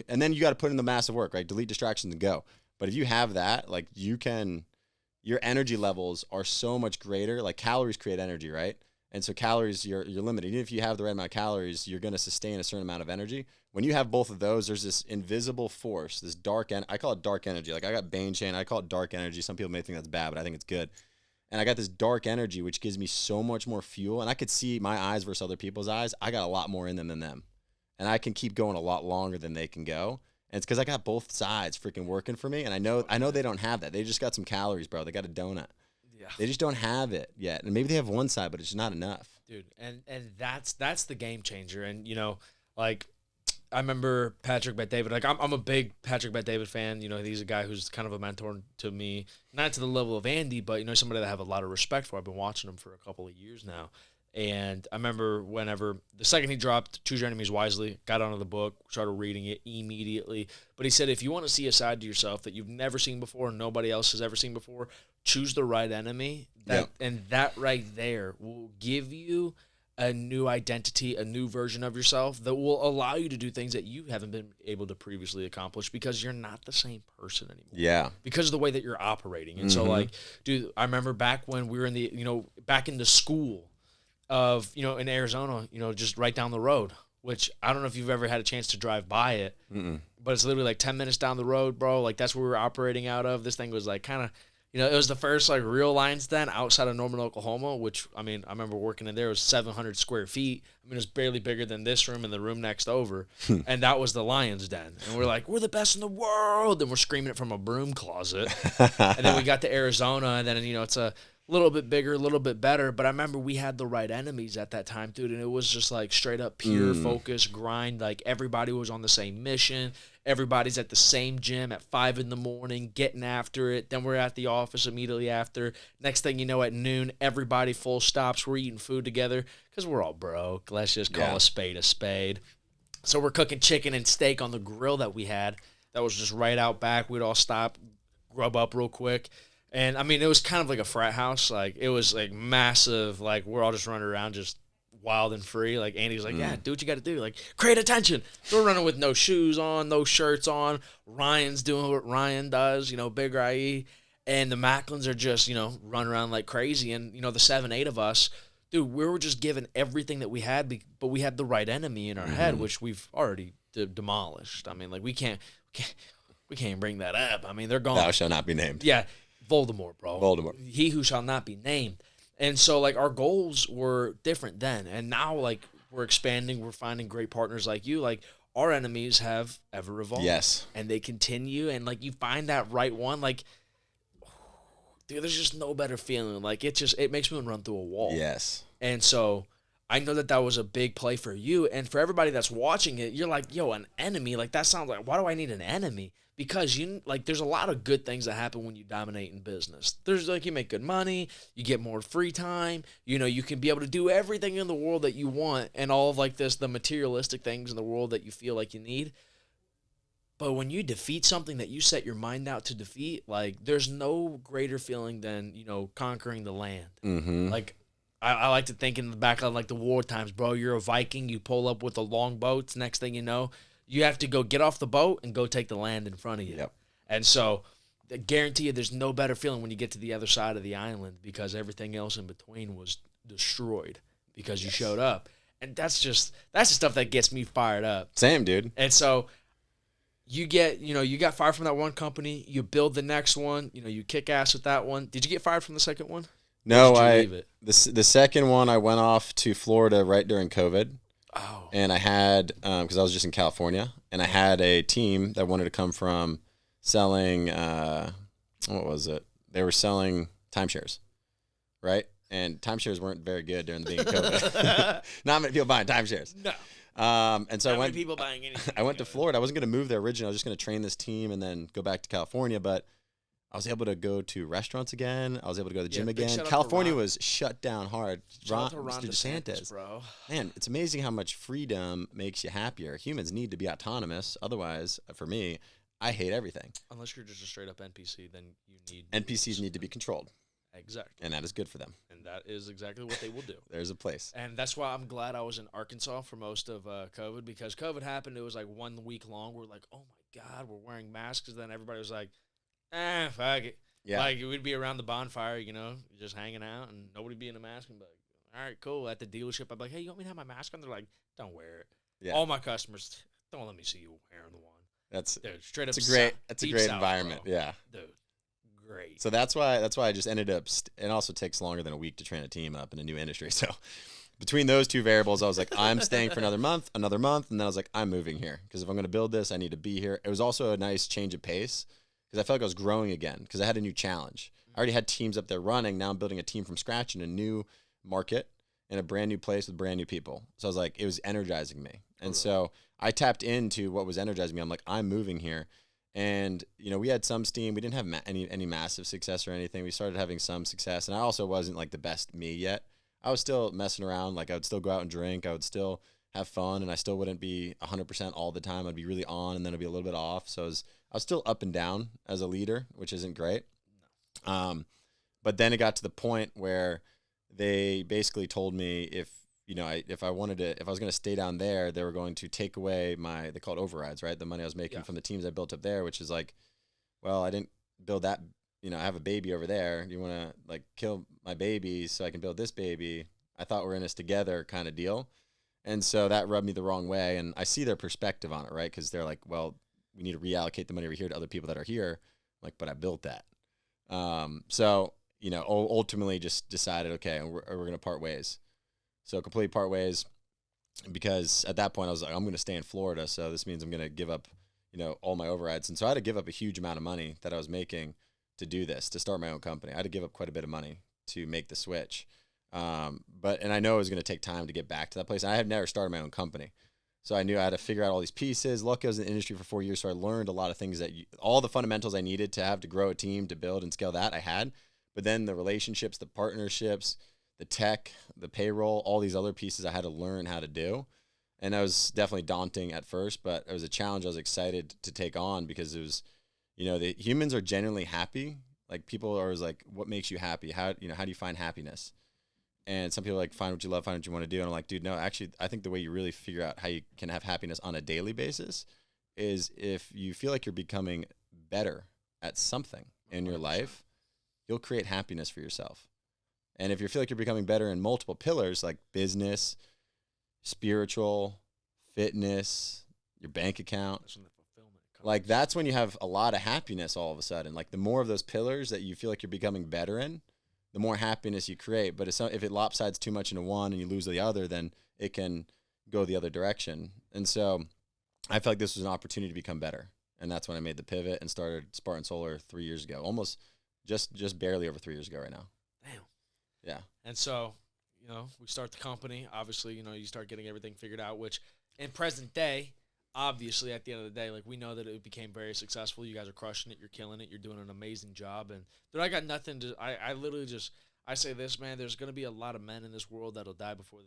and then you got to put in the massive work, right? Delete distractions and go. But if you have that, like your energy levels are so much greater. Like calories create energy, right? And so calories, you're limited. Even if you have the right amount of calories, you're going to sustain a certain amount of energy. When you have both of those, there's this invisible force, this I call it dark energy. Like I got Bane Chain, I call it dark energy. Some people may think that's bad, but I think it's good. And I got this dark energy, which gives me so much more fuel. And I could see my eyes versus other people's eyes. I got a lot more in them than them. And I can keep going a lot longer than they can go. And it's because I got both sides freaking working for me. And I know they don't have that. They just got some calories, bro. They got a donut. Yeah. They just don't have it yet. And maybe they have one side, but it's just not enough. Dude, and that's the game changer. And, like, I remember Patrick Bet-David. Like, I'm a big Patrick Bet-David fan. He's a guy who's kind of a mentor to me. Not to the level of Andy, but, somebody that I have a lot of respect for. I've been watching him for a couple of years now. And I remember the second he dropped Choose Your Enemies Wisely, got onto the book, started reading it immediately. But he said, if you want to see a side to yourself that you've never seen before, nobody else has ever seen before, choose the right enemy. And that right there will give you a new identity, a new version of yourself that will allow you to do things that you haven't been able to previously accomplish because you're not the same person anymore. Yeah. Because of the way that you're operating. And so, like, dude, I remember back when we were back in the school of, in Arizona, just right down the road, which I don't know if you've ever had a chance to drive by it, but it's literally like 10 minutes down the road, bro. Like, that's where we were operating out of. This thing was like kind of, it was the first like real Lions Den outside of Norman, Oklahoma, which, I remember working in there. It was 700 square feet. It was barely bigger than this room and the room next over. And that was the Lions Den. And we're like, we're the best in the world. And we're screaming it from a broom closet. And then we got to Arizona, and then, it's a little bit bigger, a little bit better. But I remember we had the right enemies at that time, dude. And it was just like straight up pure focus, grind. Like everybody was on the same mission. Everybody's at the same gym at 5 a.m, getting after it. Then we're at the office immediately after. Next thing you know, at noon, everybody full stops. We're eating food together because we're all broke. Let's just call a spade a spade. So we're cooking chicken and steak on the grill that we had. That was just right out back. We'd all stop, grub up real quick. And, it was kind of like a frat house. Like, it was, like, massive. Like, we're all just running around just wild and free. Like, Andy's like, yeah, do what you got to do. Like, create attention. We're running with no shoes on, no shirts on. Ryan's doing what Ryan does, Big IE. And the Macklins are just, running around like crazy. And, the 7, 8 of us, dude, we were just given everything that we had, but we had the right enemy in our head, which we've already demolished. We can't bring that up. They're gone. Thou shalt not be named. Yeah. Voldemort, bro. Voldemort. He who shall not be named. And so, like, our goals were different then. And now, like, we're expanding. We're finding great partners like you. Like, our enemies have ever evolved. Yes. And they continue. And, like, you find that right one. Like, dude, there's just no better feeling. Like, it makes me want to run through a wall. Yes. And so I know that was a big play for you. And for everybody that's watching it, you're like, yo, an enemy? Like, that sounds like, why do I need an enemy? Because there's a lot of good things that happen when you dominate in business. There's you make good money, you get more free time, you can be able to do everything in the world that you want, and all of the materialistic things in the world that you feel like you need. But when you defeat something that you set your mind out to defeat, like there's no greater feeling than, conquering the land. Mm-hmm. Like I like to think in the back of like the war times, bro, you're a Viking, you pull up with the long boats. Next thing you know, you have to go get off the boat and go take the land in front of you. Yep. And so I guarantee you there's no better feeling when you get to the other side of the island because everything else in between was destroyed because you showed up. And that's the stuff that gets me fired up. Same, dude. And so you got fired from that one company, you build the next one, you kick ass with that one. Did you get fired from the second one? No, leave it? The second one I went off to Florida right during COVID. Oh. And I had, because I was just in California, and I had a team that wanted to come from selling, what was it? They were selling timeshares, right? And timeshares weren't very good during the beginning of COVID. Not many people buying timeshares. No. And so Not many people buying anything. I went to Florida. I wasn't going to move there originally. I was just going to train this team and then go back to California. But I was able to go to restaurants again. I was able to go to the gym again. California was shut down hard. Shout out to Ron DeSantis, bro. Man, it's amazing how much freedom makes you happier. Humans need to be autonomous. Otherwise, for me, I hate everything. Unless you're just a straight up NPC, then you need... NPCs need to be controlled. Exactly. And that is good for them. And that is exactly what they will do. There's a place. And that's why I'm glad I was in Arkansas for most of COVID, because COVID happened. It was like 1 week long. We're like, oh my God, we're wearing masks. And then everybody was like, fuck it. Yeah. Like, we'd be around the bonfire, just hanging out, and nobody be in a mask. And be like, all right, cool. At the dealership, I'd be like, hey, you want me to have my mask on? They're like, don't wear it. Yeah. All my customers, don't let me see you wearing the one. Dude, straight up. That's a great environment. Bro. Yeah. Dude, great. So that's why I just ended up. It also takes longer than a week to train a team up in a new industry. So between those two variables, I was like, I'm staying for another month, and then I was like, I'm moving here because if I'm going to build this, I need to be here. It was also a nice change of pace because I felt like I was growing again because I had a new challenge. I already had teams up there running. Now I'm building a team from scratch in a new market in a brand new place with brand new people. So I was like, it was energizing me. And so I tapped into what was energizing me. I'm like, I'm moving here. And, we had some steam. We didn't have any massive success or anything. We started having some success. And I also wasn't like the best me yet. I was still messing around. Like I would still go out and drink. I would still have fun. And I still wouldn't be 100% all the time. I'd be really on and then I'd be a little bit off. So I was still up and down as a leader, which isn't great. But then it got to the point where they basically told me if I was going to stay down there, they were going to take away they call it overrides, right? The money I was making from the teams I built up there, which is like, well, I didn't build that, I have a baby over there. You want to like kill my baby so I can build this baby? I thought we're in this together kind of deal. And so that rubbed me the wrong way. And I see their perspective on it, right? Because they're like, well, we need to reallocate the money over here to other people that are here. I'm like, but I built that. So, ultimately just decided, okay, we're going to part ways. So completely part ways because at that point I was like, I'm going to stay in Florida. So this means I'm going to give up, all my overrides. And so I had to give up a huge amount of money that I was making to do this, to start my own company. I had to give up quite a bit of money to make the switch. And I know it was going to take time to get back to that place. And I had never started my own company. So I knew I had to figure out all these pieces. Luckily, I was in the industry for 4 years. So I learned a lot of things all the fundamentals I needed to have to grow a team, to build and scale that I had. But then the relationships, the partnerships, the tech, the payroll, all these other pieces I had to learn how to do. And that was definitely daunting at first, but it was a challenge I was excited to take on because it was, the humans are genuinely happy. Like people are always like, what makes you happy? How do you find happiness? And some people are like, find what you love, find what you want to do. And I'm like, dude, no, actually, I think the way you really figure out how you can have happiness on a daily basis is if you feel like you're becoming better at something in your life, you'll create happiness for yourself. And if you feel like you're becoming better in multiple pillars like business, spiritual, fitness, your bank account, like that's when you have a lot of happiness all of a sudden. Like the more of those pillars that you feel like you're becoming better in, the more happiness you create. But if it lopsides too much into one and you lose the other, then it can go the other direction. And so I felt like this was an opportunity to become better. And that's when I made the pivot and started Spartan Solar 3 years ago, almost just barely over 3 years ago right now. Damn. Yeah. And so, we start the company. Obviously, you start getting everything figured out, which in present day, obviously at the end of the day, like we know that it became very successful. You guys are crushing it. You're killing it. You're doing an amazing job. And dude, I got nothing to, I literally just, I say this, man, there's going to be a lot of men in this world that'll die before,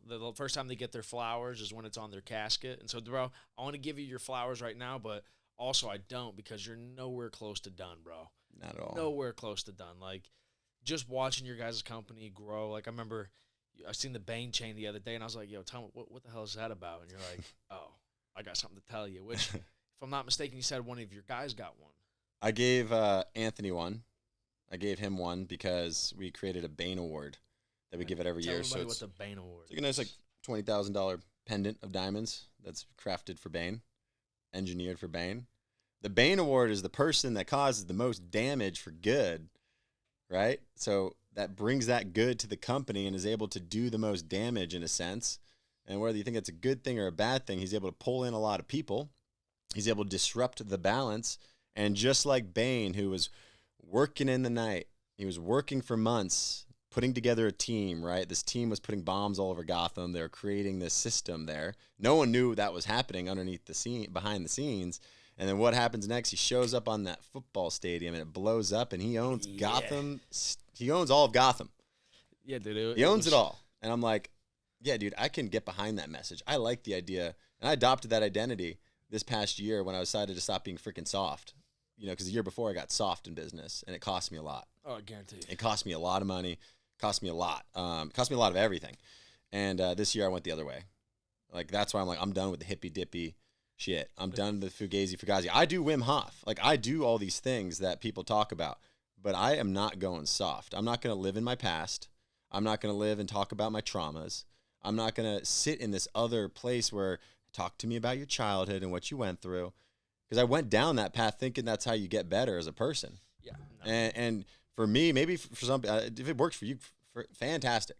the first time they get their flowers is when it's on their casket. And so, bro, I want to give you your flowers right now, but Also, I don't, because you're nowhere close to done, bro. Not at all. Nowhere close to done. Like, just watching your guys' company grow. Like, I remember I seen the Bane chain the other day, and I was like, yo, tell me, what the hell is that about? And you're like, oh, I got something to tell you. Which, if I'm not mistaken, you said one of your guys got one. I gave Anthony one. I gave him one because we created a Bane Award that we give it every year. So it's what the Bane Award. It's like a nice, like $20,000 pendant of diamonds that's crafted for Bane, engineered for Bane. The Bane Award is the person that causes the most damage for good, right? So that brings that good to the company and is able to do the most damage in a sense. And whether you think it's a good thing or a bad thing, he's able to pull in a lot of people. He's able to disrupt the balance. And just like Bane, who was working in the night, he was working for months, putting together a team, right? This team was putting bombs all over Gotham. They were creating this system there. No one knew that was happening underneath the scene, behind the scenes. And then what happens next? He shows up on that football stadium and it blows up, and he owns Gotham. He owns all of Gotham. Yeah, dude. He owns it all. And I'm like, yeah, dude, I can get behind that message. I like the idea. And I adopted that identity this past year when I decided to stop being freaking soft. You know, because the year before I got soft in business, and it cost me a lot. Oh, I guarantee you. It cost me a lot of money. It cost me a lot. It cost me a lot of everything. And this year I went the other way. Like, that's why I'm like, I'm done with the hippy dippy shit. I'm done with the Fugazi. I do Wim Hof. Like, I do all these things that people talk about, but I am not going soft. I'm not going to live in my past. I'm not going to live and talk about my traumas. I'm not going to sit in this other place where talk to me about your childhood and what you went through. Because I went down that path thinking that's how you get better as a person. Yeah. No. And for me, maybe for some, if it works for you, fantastic.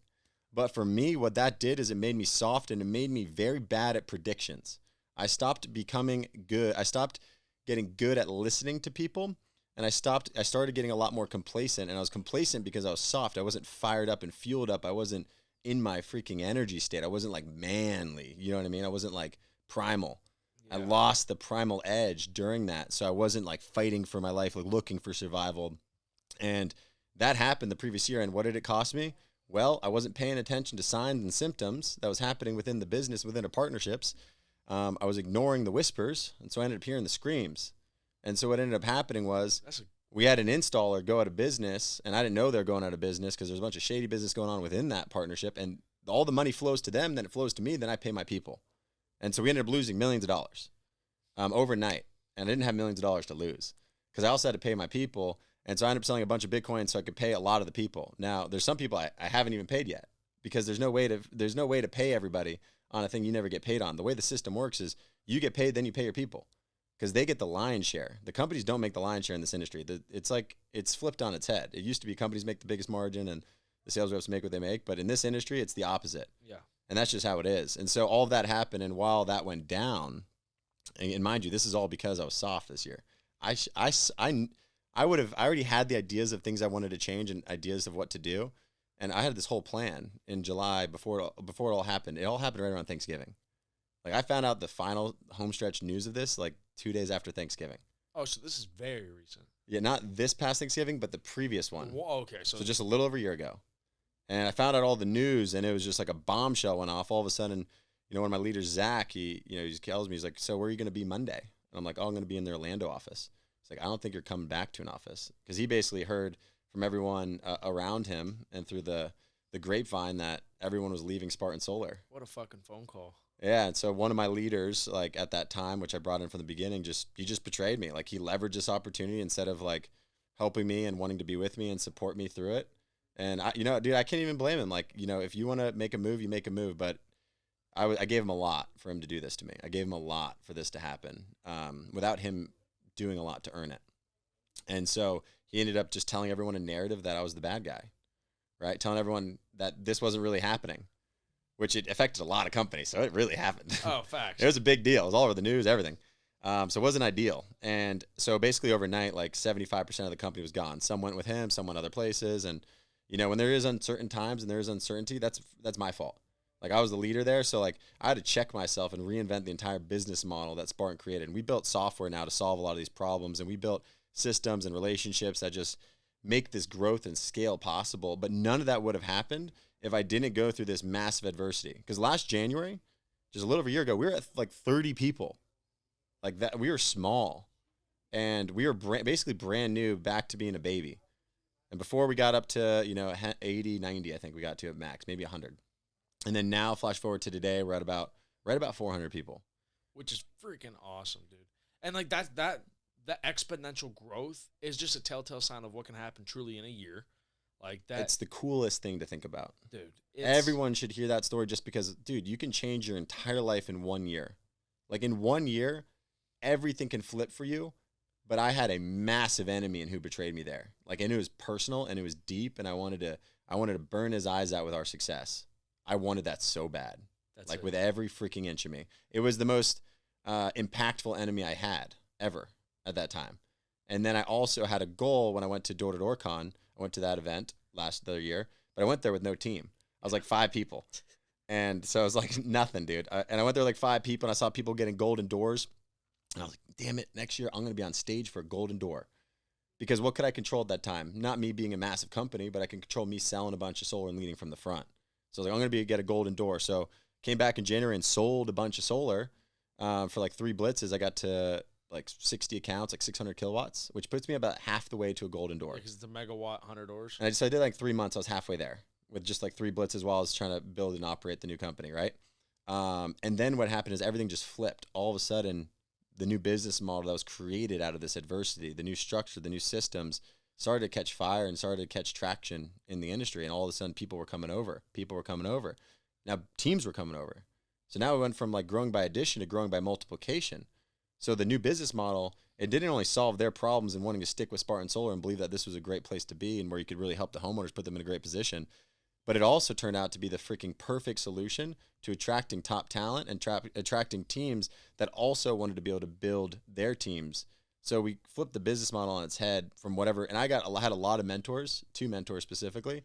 But for me, what that did is it made me soft, and it made me very bad at predictions. I stopped becoming good. I stopped getting good at listening to people, and I started getting a lot more complacent. And I was complacent because I was soft. I wasn't fired up and fueled up. I wasn't in my freaking energy state. I wasn't like manly. You know what I mean? I wasn't like primal. Yeah. I lost the primal edge during that. So I wasn't like fighting for my life, like looking for survival. And that happened the previous year. And what did it cost me? Well, I wasn't paying attention to signs and symptoms that was happening within the business, within our partnerships. I was ignoring the whispers. And so I ended up hearing the screams. And so what ended up happening was we had an installer go out of business, and I didn't know they were going out of business because there's a bunch of shady business going on within that partnership. And all the money flows to them, then it flows to me, then I pay my people. And so we ended up losing millions of dollars overnight. And I didn't have millions of dollars to lose because I also had to pay my people. And so I ended up selling a bunch of Bitcoin so I could pay a lot of the people. Now, there's some people I haven't even paid yet because there's no way to pay everybody on a thing you never get paid on. The way the system works is you get paid, then you pay your people because they get the lion's share. The companies don't make the lion's share in this industry. It's flipped on its head. It used to be companies make the biggest margin and the sales reps make what they make. But in this industry, it's the opposite. Yeah. And that's just how it is. And so all of that happened. And while that went down, and mind you, this is all because I was soft this year. I already had the ideas of things I wanted to change and ideas of what to do. And I had this whole plan in July before it all happened. It all happened right around Thanksgiving. Like I found out the final homestretch news of this like 2 days after Thanksgiving. Oh, so this is very recent. Yeah, not this past Thanksgiving, but the previous one. Well, okay. So just a little over a year ago. And I found out all the news, and it was just like a bombshell went off. All of a sudden, one of my leaders, Zach, he tells me, he's like, so where are you going to be Monday? And I'm like, oh, I'm going to be in the Orlando office. He's like, I don't think you're coming back to an office. Because he basically heard from everyone around him and through the grapevine that everyone was leaving Spartan Solar. What a fucking phone call. Yeah, and so one of my leaders, like at that time, which I brought in from the beginning, he just betrayed me. Like he leveraged this opportunity instead of like helping me and wanting to be with me and support me through it. And dude, I can't even blame him. Like, if you want to make a move, you make a move. But I gave him a lot for him to do this to me. I gave him a lot for this to happen without him doing a lot to earn it. And so he ended up just telling everyone a narrative that I was the bad guy, right? Telling everyone that this wasn't really happening, which it affected a lot of companies. So it really happened. Oh, facts. It was a big deal. It was all over the news, everything. So it wasn't ideal. And so basically overnight, like 75% of the company was gone. Some went with him, some went other places. And when there is uncertain times and there is uncertainty, that's my fault. Like I was the leader there. So like I had to check myself and reinvent the entire business model that Spartan created. And we built software now to solve a lot of these problems. And we built systems and relationships that just make this growth and scale possible. But none of that would have happened if I didn't go through this massive adversity. Because last January, just a little over a year ago, we were at like 30 people. Like that, we were small, and we were basically brand new, back to being a baby. And before we got up to 80, 90, I think we got to at max, maybe 100. And then now, flash forward to today, we're at about 400 people, which is freaking awesome, dude. And like that exponential growth is just a telltale sign of what can happen truly in a year. Like that, it's the coolest thing to think about, dude. Everyone should hear that story, just because, dude, you can change your entire life in 1 year. Like in 1 year, everything can flip for you. But I had a massive enemy in who betrayed me there. Like, and it was personal and it was deep, and I wanted to burn his eyes out with our success. I wanted that so bad. That's like, with every freaking inch of me. It was the most impactful enemy I had ever at that time. And then I also had a goal when I went to Door to Door Con. I went to that event last year, but I went there with no team. I was like 5 people. And so it was like nothing, dude. And I went there like 5 people, and I saw people getting golden doors. And I was like, damn it, next year I'm going to be on stage for a golden door. Because what could I control at that time? Not me being a massive company, but I can control me selling a bunch of solar and leading from the front. So I was like, I'm going to get a golden door. So came back in January and sold a bunch of solar for like 3 blitzes. I got to like 60 accounts, like 600 kilowatts, which puts me about half the way to a golden door. Because it's a megawatt, 100 doors. And I did like 3 months. I was halfway there with just like 3 blitzes while I was trying to build and operate the new company, right? And then what happened is everything just flipped. All of a sudden, the new business model that was created out of this adversity, the new structure, the new systems started to catch fire and started to catch traction in the industry. And all of a sudden, people were coming over. Now teams were coming over. So now we went from like growing by addition to growing by multiplication. So the new business model, it didn't only solve their problems and wanting to stick with Spartan Solar and believe that this was a great place to be and where you could really help the homeowners, put them in a great position. But it also turned out to be the freaking perfect solution to attracting top talent and attracting teams that also wanted to be able to build their teams. So we flipped the business model on its head from whatever. And I had a lot of mentors, 2 mentors specifically,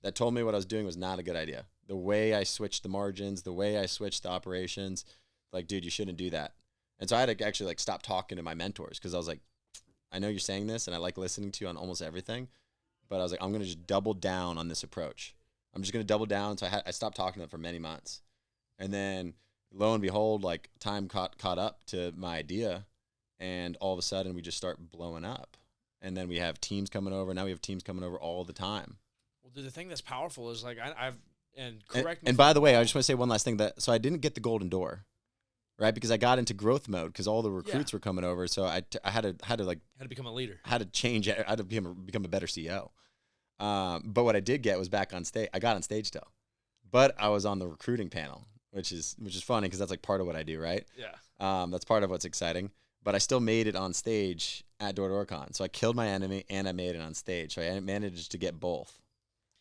that told me what I was doing was not a good idea. The way I switched the margins, the way I switched the operations, like, dude, you shouldn't do that. And so I had to actually like stop talking to my mentors, because I was like, I know you're saying this and I like listening to you on almost everything, but I was like, I'm going to just double down on this approach. I'm just going to double down. So I stopped talking to them for many months. And then lo and behold, like time caught up to my idea, and all of a sudden we just start blowing up. And then we have teams coming over. Now we have teams coming over all the time. Well, dude, the thing that's powerful is like correct me. And by the way, I just want to say one last thing, so I didn't get the golden door, right? Because I got into growth mode because all the recruits were coming over. So I had to become a leader. I had to change. I had to become a better CEO. But what I did get was back on stage. I got on stage still, but I was on the recruiting panel, which is funny because that's like part of what I do, right? Yeah. That's part of what's exciting. But I still made it on stage at Door to Door Con. So I killed my enemy and I made it on stage. So I managed to get both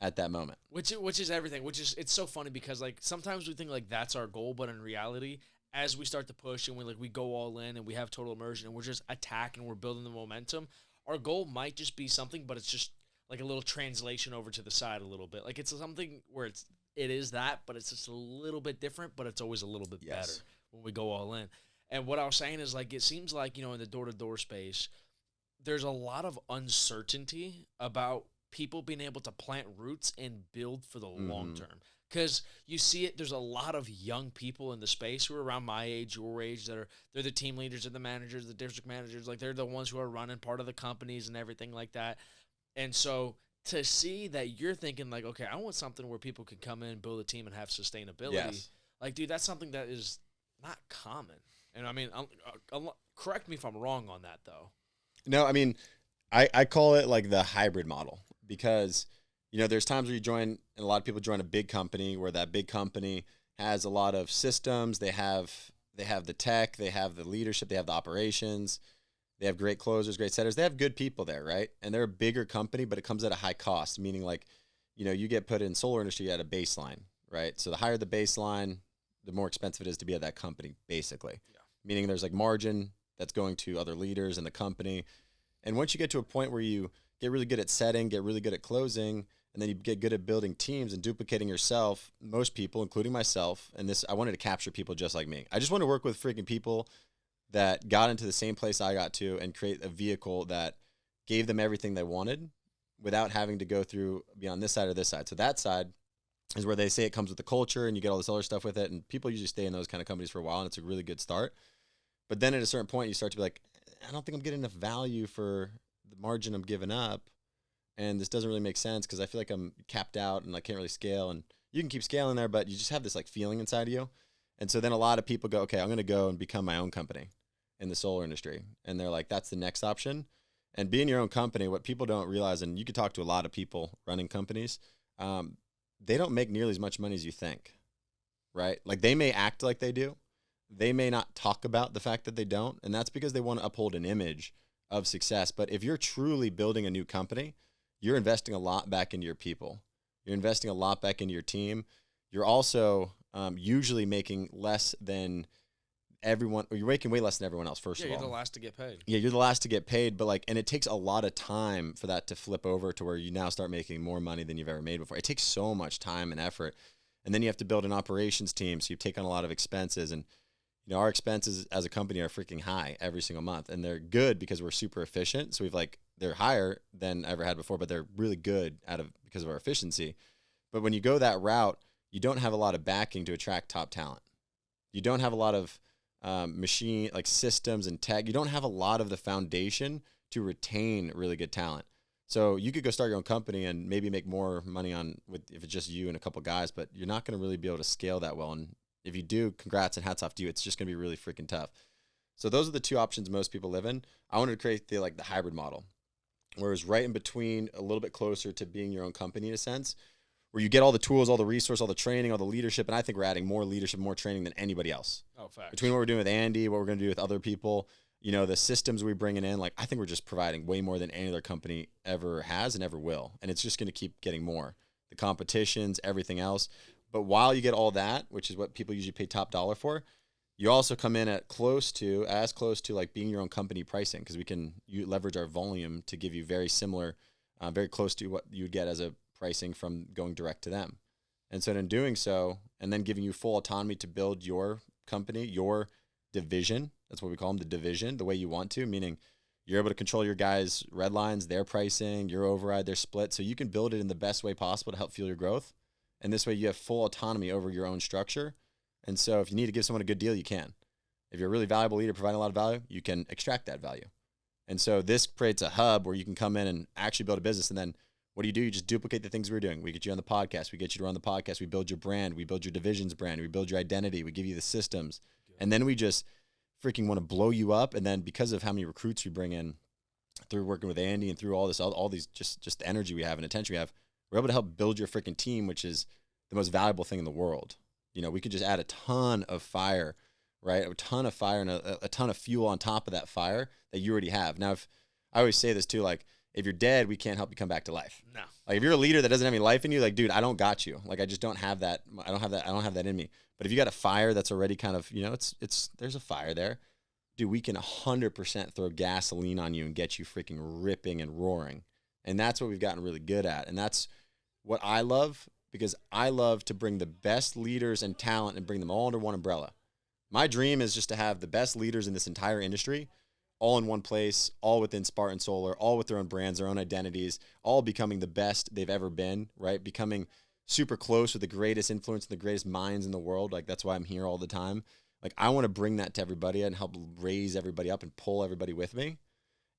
at that moment. Which is everything. It's so funny because like sometimes we think like that's our goal, but in reality, as we start to push and we go all in and we have total immersion and we're just attacking, we're building the momentum. Our goal might just be something, but it's just like a little translation over to the side a little bit. Like it's something where it is that, but it's just a little bit different, but it's always a little bit better when we go all in. And what I was saying is like, it seems like, in the door-to-door space, there's a lot of uncertainty about people being able to plant roots and build for the long term. Because you see it, there's a lot of young people in the space who are around my age, your age, they're the team leaders and the managers, the district managers, like they're the ones who are running part of the companies and everything like that. And so to see that you're thinking like, okay, I want something where people can come in, build a team, and have sustainability. Yes. Like, dude, that's something that is not common. And I mean, correct me if I'm wrong on that, though. No, I mean, I call it like the hybrid model because, there's times where you join, and a lot of people join a big company where that big company has a lot of systems. They have the tech, they have the leadership, they have the operations, they have great closers, great setters. They have good people there, right? And they're a bigger company, but it comes at a high cost, meaning like, you get put in solar industry at a baseline, right? So the higher the baseline, the more expensive it is to be at that company, basically. Yeah. Meaning there's like margin that's going to other leaders in the company. And once you get to a point where you get really good at setting, get really good at closing, and then you get good at building teams and duplicating yourself, most people, including myself, and this, I wanted to capture people just like me. I just want to work with freaking people that got into the same place I got to and create a vehicle that gave them everything they wanted without having to go through, be on this side or this side. So that side is where they say it comes with the culture and you get all this other stuff with it. And people usually stay in those kind of companies for a while, and it's a really good start. But then at a certain point, you start to be like, I don't think I'm getting enough value for the margin I'm giving up. And this doesn't really make sense because I feel like I'm capped out and I can't really scale. And you can keep scaling there, but you just have this like feeling inside of you. And so then a lot of people go, okay, I'm going to go and become my own company in the solar industry. And they're like, that's the next option. And being your own company, what people don't realize, and you could talk to a lot of people running companies, they don't make nearly as much money as you think, right? Like they may act like they do. They may not talk about the fact that they don't. And that's because they want to uphold an image of success. But if you're truly building a new company, you're investing a lot back into your people. You're investing a lot back into your team. You're also usually making less than everyone, or you're making way less than everyone else, first of all. Yeah, you're the last to get paid. Yeah, you're the last to get paid, but like, and it takes a lot of time for that to flip over to where you now start making more money than you've ever made before. It takes so much time and effort. And then you have to build an operations team, so you take on a lot of expenses. And you know, our expenses as a company are freaking high every single month, and they're good because we're super efficient. So they're higher than I ever had before, but they're really good because of our efficiency. But when you go that route, you don't have a lot of backing to attract top talent. You don't have a lot of machine like systems and tech. You don't have a lot of the foundation to retain really good talent. So you could go start your own company and maybe make more money if it's just you and a couple guys, but you're not going to really be able to scale that well. And if you do, congrats and hats off to you. It's just going to be really freaking tough. So those are the two options most people live in. I wanted to create the hybrid model, whereas right in between, a little bit closer to being your own company in a sense, where you get all the tools, all the resource, all the training, all the leadership. And I think we're adding more leadership, more training than anybody else. Oh, facts. Between what we're doing with Andy, what we're going to do with other people, you know, the systems we're bringing in, like I think we're just providing way more than any other company ever has and ever will. And it's just going to keep getting more. The competitions, everything else. But while you get all that, which is what people usually pay top dollar for, you also come in at as close to like being your own company pricing, because you leverage our volume to give you very similar, very close to what you would get as a pricing from going direct to them. And so in doing so, and then giving you full autonomy to build your company, your division, that's what we call them, the division, the way you want to, meaning you're able to control your guys' red lines, their pricing, your override, their split, so you can build it in the best way possible to help fuel your growth. And this way you have full autonomy over your own structure. And so if you need to give someone a good deal, you can. If you're a really valuable leader providing a lot of value, you can extract that value. And so this creates a hub where you can come in and actually build a business. And then what do? You just duplicate the things we're doing. We get you on the podcast. We get you to run the podcast. We build your brand. We build your division's brand. We build your identity. We give you the systems. And then we just freaking want to blow you up. And then because of how many recruits we bring in through working with Andy and through all these, just the energy we have and attention we have, we're able to help build your freaking team, which is the most valuable thing in the world. You know, we could just add a ton of fire, right? A ton of fire and a ton of fuel on top of that fire that you already have. Now, if I always say this too, like, if you're dead, we can't help you come back to life. No. Like if you're a leader that doesn't have any life in you, like, dude, I don't got you. Like, I just don't have that. I don't have that in me. But if you got a fire that's already kind of, you know, there's a fire there, dude, we can 100% throw gasoline on you and get you freaking ripping and roaring. And that's what we've gotten really good at. And that's what I love, because I love to bring the best leaders and talent and bring them all under one umbrella. My dream is just to have the best leaders in this entire industry all in one place, all within Spartan Solar, all with their own brands, their own identities, all becoming the best they've ever been, right? Becoming super close with the greatest influence and the greatest minds in the world. Like, that's why I'm here all the time. Like, I want to bring that to everybody and help raise everybody up and pull everybody with me.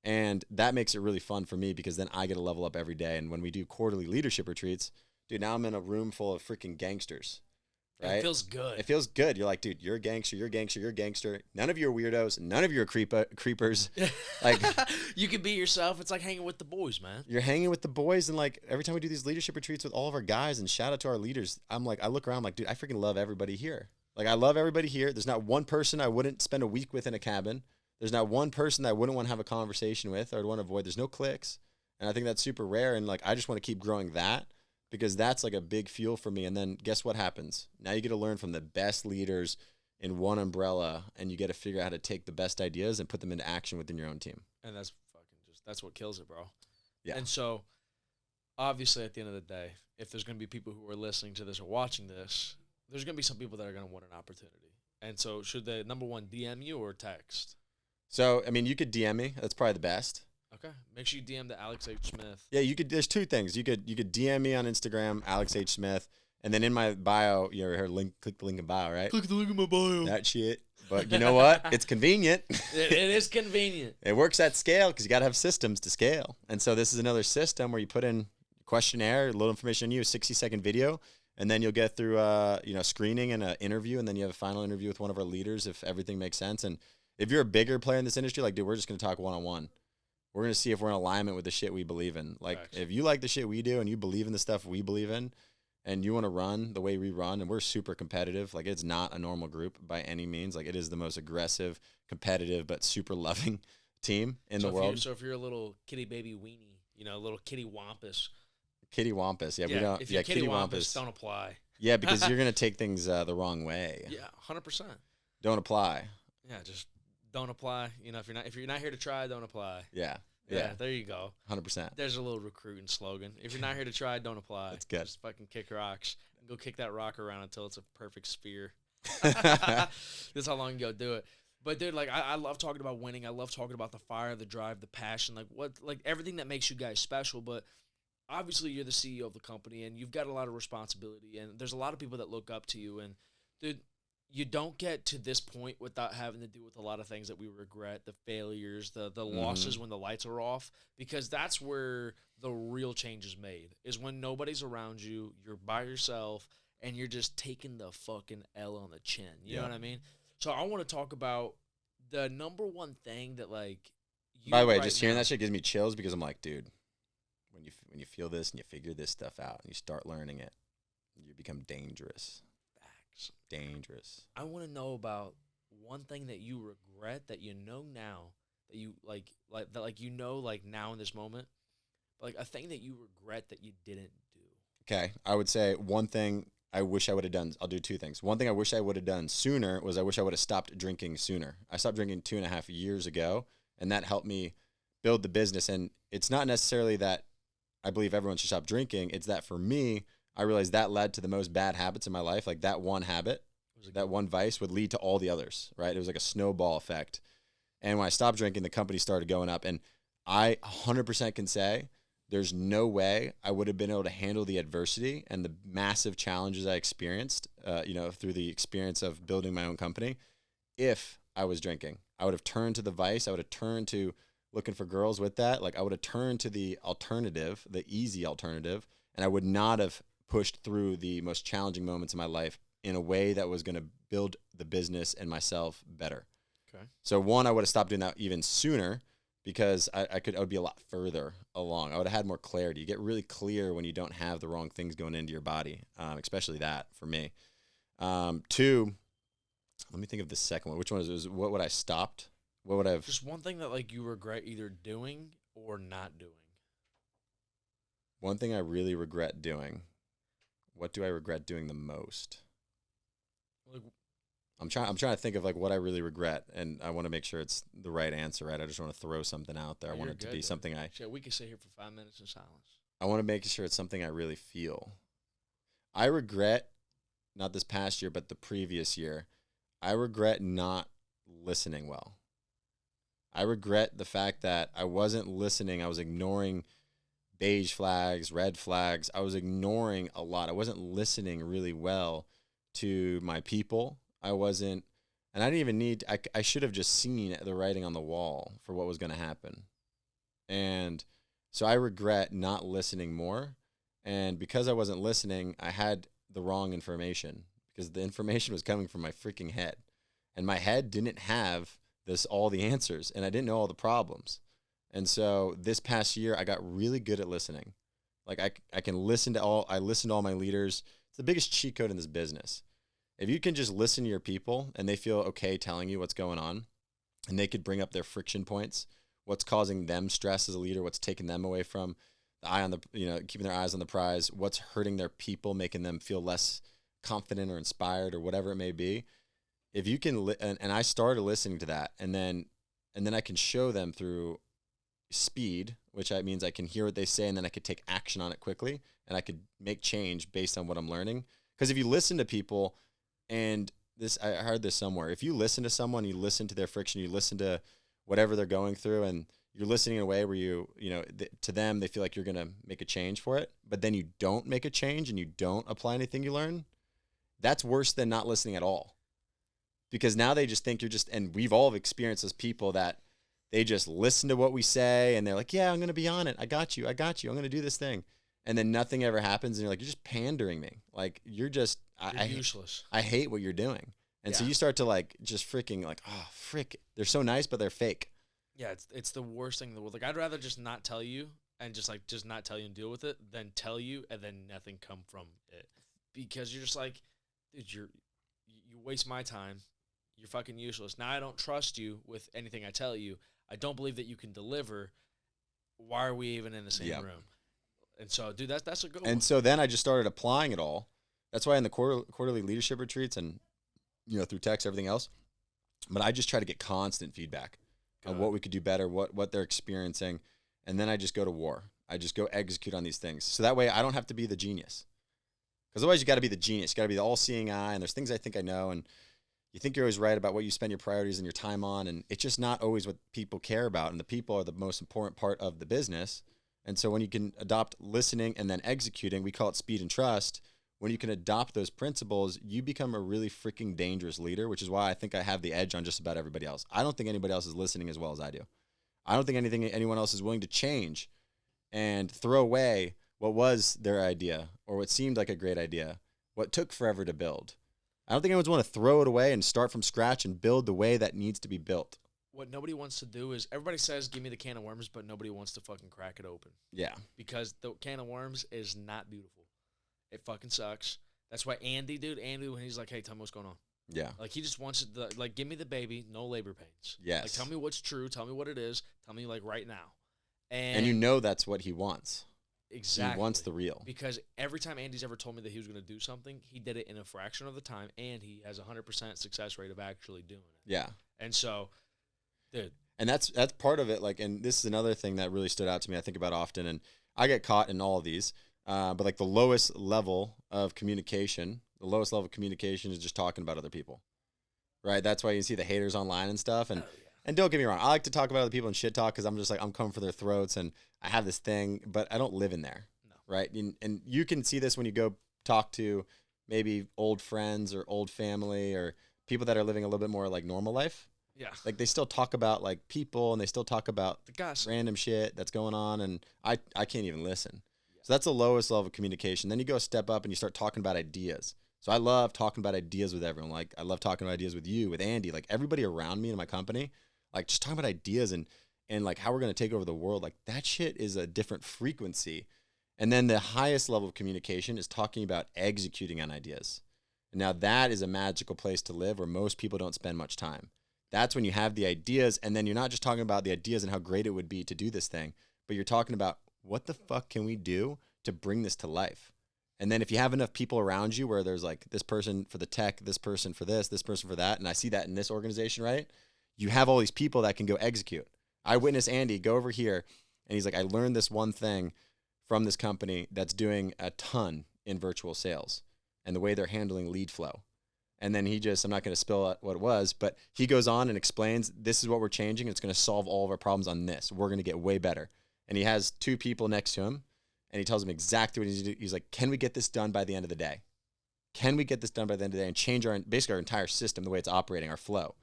And that makes it really fun for me, because then I get to level up every day. And when we do quarterly leadership retreats, dude, now I'm in a room full of freaking gangsters, right? It feels good. It feels good. You're like, dude, you're a gangster, you're a gangster, you're a gangster. None of you are weirdos. None of you are creepers. Like, you can be yourself. It's like hanging with the boys, man. You're hanging with the boys. And like, every time we do these leadership retreats with all of our guys, and shout out to our leaders, I'm like, I look around, I'm like, dude, I freaking love everybody here. Like, I love everybody here. There's not one person I wouldn't spend a week with in a cabin. There's not one person that I wouldn't want to have a conversation with or I'd want to avoid. There's no cliques. And I think that's super rare. And like, I just want to keep growing that, because that's like a big fuel for me. And then guess what happens? Now you get to learn from the best leaders in one umbrella, and you get to figure out how to take the best ideas and put them into action within your own team. And that's what kills it, bro. Yeah. And so obviously at the end of the day, if there's going to be people who are listening to this or watching this, there's going to be some people that are going to want an opportunity. And so should they, number one, DM you or text? So, I mean, you could DM me. That's probably the best. Okay. Make sure you DM to Alex H. Smith. Yeah, you could. There's two things. You could DM me on Instagram, Alex H. Smith, And then in my bio, you ever heard click the link in bio, right? Click the link in my bio. That shit. But you know what? It's convenient. It is convenient. It works at scale because you got to have systems to scale. And so this is another system where you put in questionnaire, a little information on you, a 60-second video, and then you'll get through screening and an interview, and then you have a final interview with one of our leaders if everything makes sense. And if you're a bigger player in this industry, like, dude, we're just going to talk one-on-one. We're going to see if we're in alignment with the shit we believe in. Like, Facts. if you like the shit we do and you believe in the stuff we believe in, and you want to run the way we run, and we're super competitive. Like, it's not a normal group by any means. Like, it is the most aggressive, competitive, but super loving team in the world. So if you're a little kitty baby weenie, a little kitty wampus. Kitty wampus. Yeah, we don't. If you're kitty wampus, don't apply. Yeah, because you're going to take things the wrong way. Yeah, 100%. Don't apply. Yeah, just don't apply. If you're not here to try, don't apply. Yeah. Yeah, there you go. 100%. There's a little recruiting slogan. If you're not here to try, don't apply. That's good. Just fucking kick rocks. And go kick that rock around until it's a perfect sphere. That's how long you go do it. But dude, like, I love talking about winning. I love talking about the fire, the drive, the passion, like everything that makes you guys special. But obviously you're the CEO of the company and you've got a lot of responsibility and there's a lot of people that look up to you. And dude, you don't get to this point without having to deal with a lot of things that we regret, the failures, the losses when the lights are off, because that's where the real change is made, is when nobody's around you, you're by yourself, and you're just taking the fucking L on the chin. You know what I mean? So I want to talk about the number one thing that, like, you By the way, right just hearing now- that shit gives me chills because I'm like, dude, when you feel this and you figure this stuff out and you start learning it, you become dangerous. Dangerous. I want to know about one thing that you regret that you know now that you like now in this moment, like a thing that you regret that you didn't do. Okay, I would say one thing I wish I would have done. I'll do two things. One thing I wish I would have done sooner was I wish I would have stopped drinking sooner. I stopped drinking 2.5 years ago, and that helped me build the business. And it's not necessarily that I believe everyone should stop drinking. It's that for me, I realized that led to the most bad habits in my life. Like that one habit, that one vice would lead to all the others, right? It was like a snowball effect. And when I stopped drinking, the company started going up. And I 100% can say there's no way I would have been able to handle the adversity and the massive challenges I experienced, through the experience of building my own company if I was drinking. I would have turned to the vice. I would have turned to looking for girls with that. Like I would have turned to the alternative, the easy alternative, and I would not have pushed through the most challenging moments in my life in a way that was going to build the business and myself better. Okay. So one, I would have stopped doing that even sooner because I would be a lot further along. I would have had more clarity. You get really clear when you don't have the wrong things going into your body, especially that for me. Two, let me think of the second one. Which one is it? What would I stopped? What would I have? Just one thing that like you regret either doing or not doing. One thing I really regret doing. What do I regret doing the most? Like, I'm trying to think of like what I really regret, and I want to make sure it's the right answer, right? I just want to throw something out there. I want it to be something we could sit here for 5 minutes in silence. I want to make sure it's something I really feel. I regret, not this past year, but the previous year, I regret not listening well. I regret the fact that I wasn't listening. I was ignoring beige flags, red flags. I was ignoring a lot. I wasn't listening really well to my people. I wasn't, and I didn't even need, I should have just seen the writing on the wall for what was going to happen. And so I regret not listening more. And because I wasn't listening, I had the wrong information because the information was coming from my freaking head. And my head didn't have all the answers, and I didn't know all the problems. And so this past year, I got really good at listening. Like I can listen to I listened to all my leaders. It's the biggest cheat code in this business. If you can just listen to your people and they feel okay telling you what's going on, and they could bring up their friction points, what's causing them stress as a leader, what's taking them away from the eye on the, keeping their eyes on the prize, what's hurting their people, making them feel less confident or inspired or whatever it may be. If you can, and I started listening to that, and then I can show them through speed, which means I can hear what they say, and then I could take action on it quickly, and I could make change based on what I'm learning. Because if you listen to people, and I heard this somewhere, if you listen to someone, you listen to their friction, you listen to whatever they're going through, and you're listening in a way where to them, they feel like you're going to make a change for it, but then you don't make a change and you don't apply anything you learn. That's worse than not listening at all. Because now they just think and we've all experienced as people that they just listen to what we say and they're like, yeah, I'm going to be on it. I got you. I'm going to do this thing. And then nothing ever happens. And you're like, you're just pandering me. Like, you're useless. I hate what you're doing. And so you start to like, just freaking like, oh, frick. They're so nice, but they're fake. Yeah. It's the worst thing in the world. Like, I'd rather just not tell you and just not tell you and deal with it than tell you and then nothing come from it. Because you're just like, dude, you waste my time. You're fucking useless. Now I don't trust you with anything I tell you. I don't believe that you can deliver. Why are we even in the same room? And so, dude, that's a good one. And so then I just started applying it all. That's why in the quarterly leadership retreats and, through text, everything else, but I just try to get constant feedback on what we could do better, what they're experiencing. And then I just go to war. I just go execute on these things. So that way I don't have to be the genius. Because otherwise you got to be the genius. You got to be the all-seeing eye. And there's things I think I know. And you think you're always right about what you spend your priorities and your time on, and it's just not always what people care about, and the people are the most important part of the business. And so when you can adopt listening and then executing, we call it speed and trust. When you can adopt those principles, you become a really freaking dangerous leader, which is why I think I have the edge on just about everybody else. I don't think anybody else is listening as well as I do. I don't think anyone else is willing to change and throw away what was their idea or what seemed like a great idea, what took forever to build. I don't think anyone's want to throw it away and start from scratch and build the way that needs to be built. What nobody wants to do is, everybody says, give me the can of worms, but nobody wants to fucking crack it open. Yeah. Because the can of worms is not beautiful. It fucking sucks. That's why Andy, when he's like, hey, tell me what's going on. Yeah. Like, he just wants give me the baby, no labor pains. Yes. Like, tell me what's true. Tell me what it is. Tell me, like, right now. And that's what he wants. Exactly. He wants the real. Because every time Andy's ever told me that he was going to do something, he did it in a fraction of the time, and he has a 100% success rate of actually doing it. Yeah. And so, dude. And that's part of it. Like, and this is another thing that really stood out to me, I think about often, and I get caught in all of these. But like the lowest level of communication is just talking about other people, right? That's why you see the haters online and stuff. And and don't get me wrong, I like to talk about other people and shit talk because I'm just like, I'm coming for their throats and I have this thing, but I don't live in there, right? And you can see this when you go talk to maybe old friends or old family or people that are living a little bit more like normal life. Yeah. Like they still talk about like people and they still talk about the gossip, random shit that's going on, and I can't even listen. So that's the lowest level of communication. Then you go a step up and you start talking about ideas. So I love talking about ideas with everyone. Like I love talking about ideas with you, with Andy, like everybody around me in my company, like just talking about ideas and like how we're going to take over the world. Like that shit is a different frequency. And then the highest level of communication is talking about executing on ideas. And now that is a magical place to live where most people don't spend much time. That's when you have the ideas, and then you're not just talking about the ideas and how great it would be to do this thing, but you're talking about what the fuck can we do to bring this to life? And then if you have enough people around you where there's like this person for the tech, this person for this person for that, and I see that in this organization, right? You have all these people that can go execute. I witnessed Andy go over here, and he's like, I learned this one thing from this company that's doing a ton in virtual sales and the way they're handling lead flow. And then I'm not going to spill out what it was, but he goes on and explains, this is what we're changing. It's going to solve all of our problems on this. We're going to get way better. And he has two people next to him, and he tells them exactly what he's doing. He's like, can we get this done by the end of the day? Can we get this done by the end of the day and change basically our entire system, the way it's operating, our flow?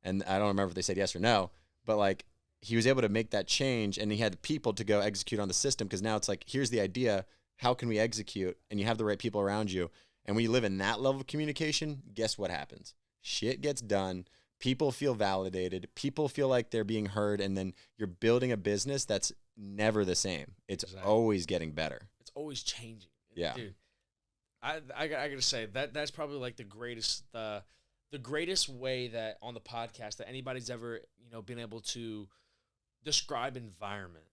And I don't remember if they said yes or no, but like he was able to make that change, and he had people to go execute on the system, because now it's like, here's the idea. How can we execute? And you have the right people around you. And when you live in that level of communication, guess what happens? Shit gets done. People feel validated. People feel like they're being heard. And then you're building a business that's never the same. It's always getting better. It's always changing. Yeah. Dude, I got to say, that's probably like the greatest way that on the podcast that anybody's ever, been able to describe environment.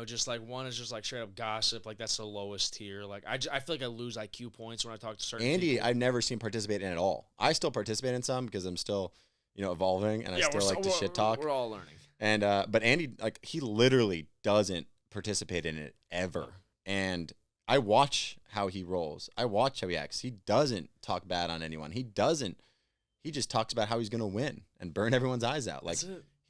Just like one is just like straight up gossip. Like that's the lowest tier. Like I feel like I lose IQ points when I talk to certain Andy, people. I've never seen participate in at all. I still participate in some because I'm still, evolving, and I still like to shit talk. We're all learning. And but Andy, like he literally doesn't participate in it ever. And I watch how he rolls. I watch how he acts. He doesn't talk bad on anyone. He just talks about how he's gonna win and burn everyone's eyes out. Like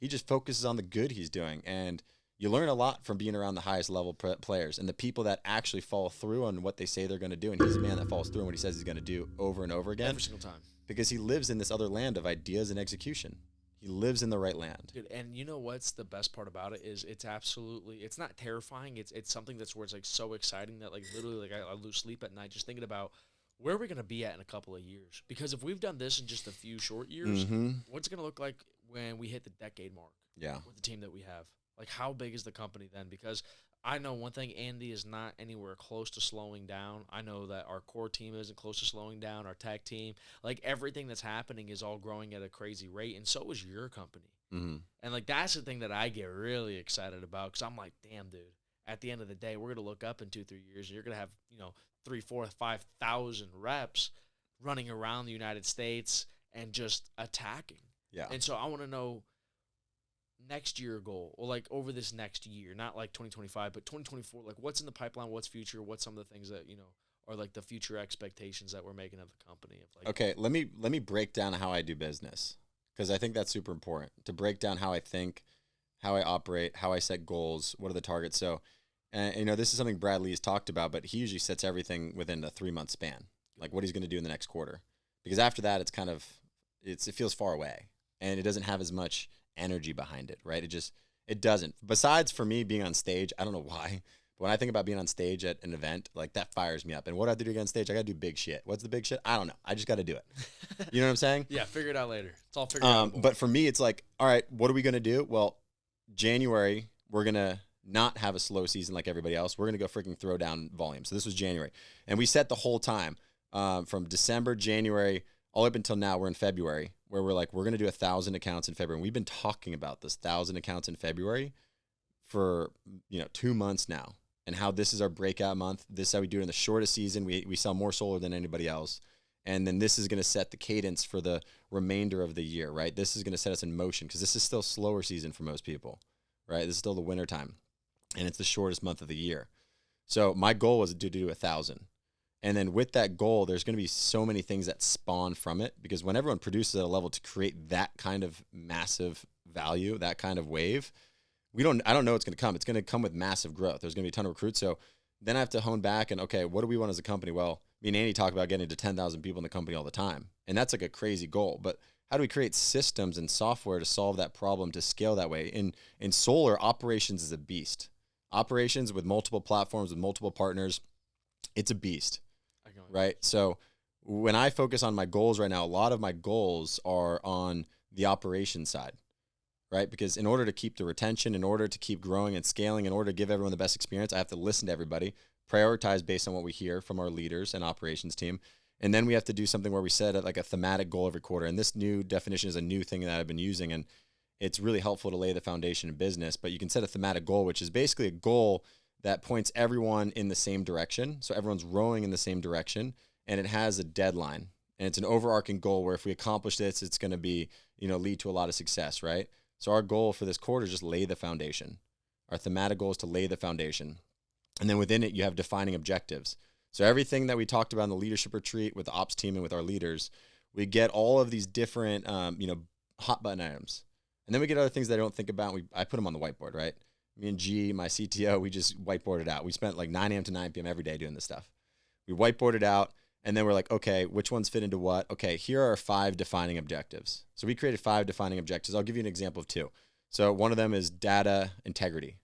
He just focuses on the good he's doing. And you learn a lot from being around the highest level players and the people that actually follow through on what they say they're going to do. And he's a man that follows through on what he says he's going to do over and over again. Every single time. Because he lives in this other land of ideas and execution. He lives in the right land. Dude, and you know what's the best part about it is it's absolutely, it's not terrifying. It's something that's where it's like so exciting that like literally like I lose sleep at night just thinking about where are we going to be at in a couple of years? Because if we've done this in just a few short years, what's it going to look like when we hit the decade mark? Yeah. With the team that we have. Like how big is the company then? Because I know one thing, Andy is not anywhere close to slowing down. I know that our core team isn't close to slowing down, our tag team. Like, everything that's happening is all growing at a crazy rate, and so is your company. And, like, that's the thing that I get really excited about because I'm like, damn, dude, at the end of the day, we're going to look up in 2-3 years, and you're going to have, 3, 4, 5,000 reps running around the United States and just attacking. Yeah. And so I want to know next year goal, or like over this next year, not like 2025, but 2024, like what's in the pipeline, what's future, what's some of the things that, are like the future expectations that we're making of the company. Of like, okay, let me break down how I do business because I think that's super important to break down how I think, how I operate, how I set goals, what are the targets. So, this is something Brad Lee has talked about, but he usually sets everything within a 3-month span, like what he's going to do in the next quarter, because after that, it's kind of, it feels far away and it doesn't have as much energy behind it, right? It doesn't. Besides for me being on stage, I don't know why, but when I think about being on stage at an event, like that fires me up. And what I have to do to get on stage, I got to do big shit. What's the big shit? I don't know. I just got to do it. You know what I'm saying? Yeah, figure it out later. It's all figured out. But for me, it's like, all right, what are we going to do? Well, January, we're going to not have a slow season like everybody else. We're going to go freaking throw down volume. So this was January. And we set the whole time from December, January, all up until now, we're in February, where we're like, we're going to do 1,000 accounts in February. And we've been talking about this 1,000 accounts in February for, 2 months now, and how this is our breakout month. This is how we do it in the shortest season. We sell more solar than anybody else. And then this is going to set the cadence for the remainder of the year, right? This is going to set us in motion because this is still slower season for most people, right? This is still the winter time, and it's the shortest month of the year. So my goal was to do 1,000. And then with that goal, there's going to be so many things that spawn from it, because when everyone produces at a level to create that kind of massive value, that kind of wave, I don't know what's going to come. It's going to come with massive growth. There's going to be a ton of recruits. So then I have to hone back and, okay, what do we want as a company? Well, me and Andy talk about getting to 10,000 people in the company all the time. And that's like a crazy goal. But how do we create systems and software to solve that problem, to scale that way? In solar, operations is a beast. Operations with multiple platforms, with multiple partners, it's a beast. Right? So when I focus on my goals right now, a lot of my goals are on the operations side, right? Because in order to keep the retention, in order to keep growing and scaling, in order to give everyone the best experience, I have to listen to everybody, prioritize based on what we hear from our leaders and operations team. And then we have to do something where we set like a thematic goal every quarter. And this new definition is a new thing that I've been using, and it's really helpful to lay the foundation in business. But you can set a thematic goal, which is basically a goal that points everyone in the same direction. So everyone's rowing in the same direction, and it has a deadline, and it's an overarching goal where if we accomplish this, it's going to be, lead to a lot of success, right? So our goal for this quarter is just lay the foundation. Our thematic goal is to lay the foundation. And then within it, you have defining objectives. So everything that we talked about in the leadership retreat with the ops team and with our leaders, we get all of these different, hot button items. And then we get other things that I don't think about. I put them on the whiteboard, right? Me and G, my CTO, we just whiteboarded out. We spent like 9 a.m. to 9 p.m. every day doing this stuff. We whiteboarded out, and then we're like, okay, which ones fit into what? Okay, here are 5 defining objectives. So we created 5 defining objectives. I'll give you an example of 2. So one of them is data integrity.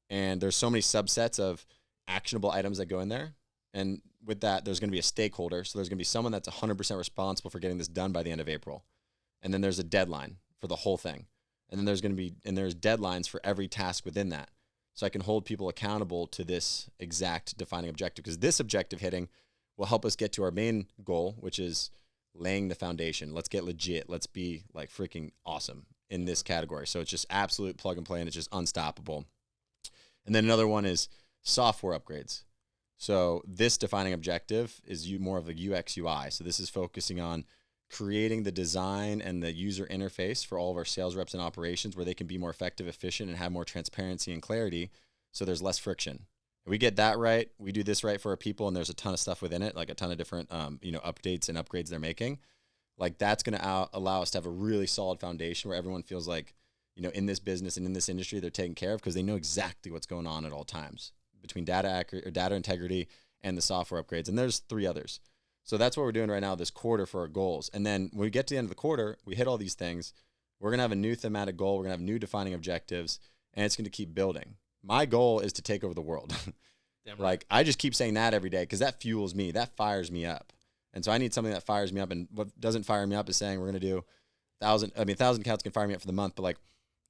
And there's so many subsets of actionable items that go in there. And with that, there's going to be a stakeholder. So there's going to be someone that's 100% responsible for getting this done by the end of April. And then there's a deadline for the whole thing. And then there's deadlines for every task within that. So I can hold people accountable to this exact defining objective, because this objective hitting will help us get to our main goal, which is laying the foundation. Let's get legit. Let's be like freaking awesome in this category. So it's just absolute plug and play, and it's just unstoppable. And then another one is software upgrades. So this defining objective is more of a UX UI. So this is focusing on creating the design and the user interface for all of our sales reps and operations where they can be more effective, efficient, and have more transparency and clarity, so there's less friction. If we get that right, we do this right for our people, and there's a ton of stuff within it, like a ton of different updates and upgrades they're making. Like that's going to allow us to have a really solid foundation where everyone feels like, in this business and in this industry, they're taken care of because they know exactly what's going on at all times between data integrity and the software upgrades. And there's 3 others. So that's what we're doing right now this quarter for our goals. And then when we get to the end of the quarter, we hit all these things. We're going to have a new thematic goal. We're going to have new defining objectives, and it's going to keep building. My goal is to take over the world. Damn right. Like, I just keep saying that every day because that fuels me. That fires me up. And so I need something that fires me up. And what doesn't fire me up is saying we're going to do 1,000 counts can fire me up for the month, but like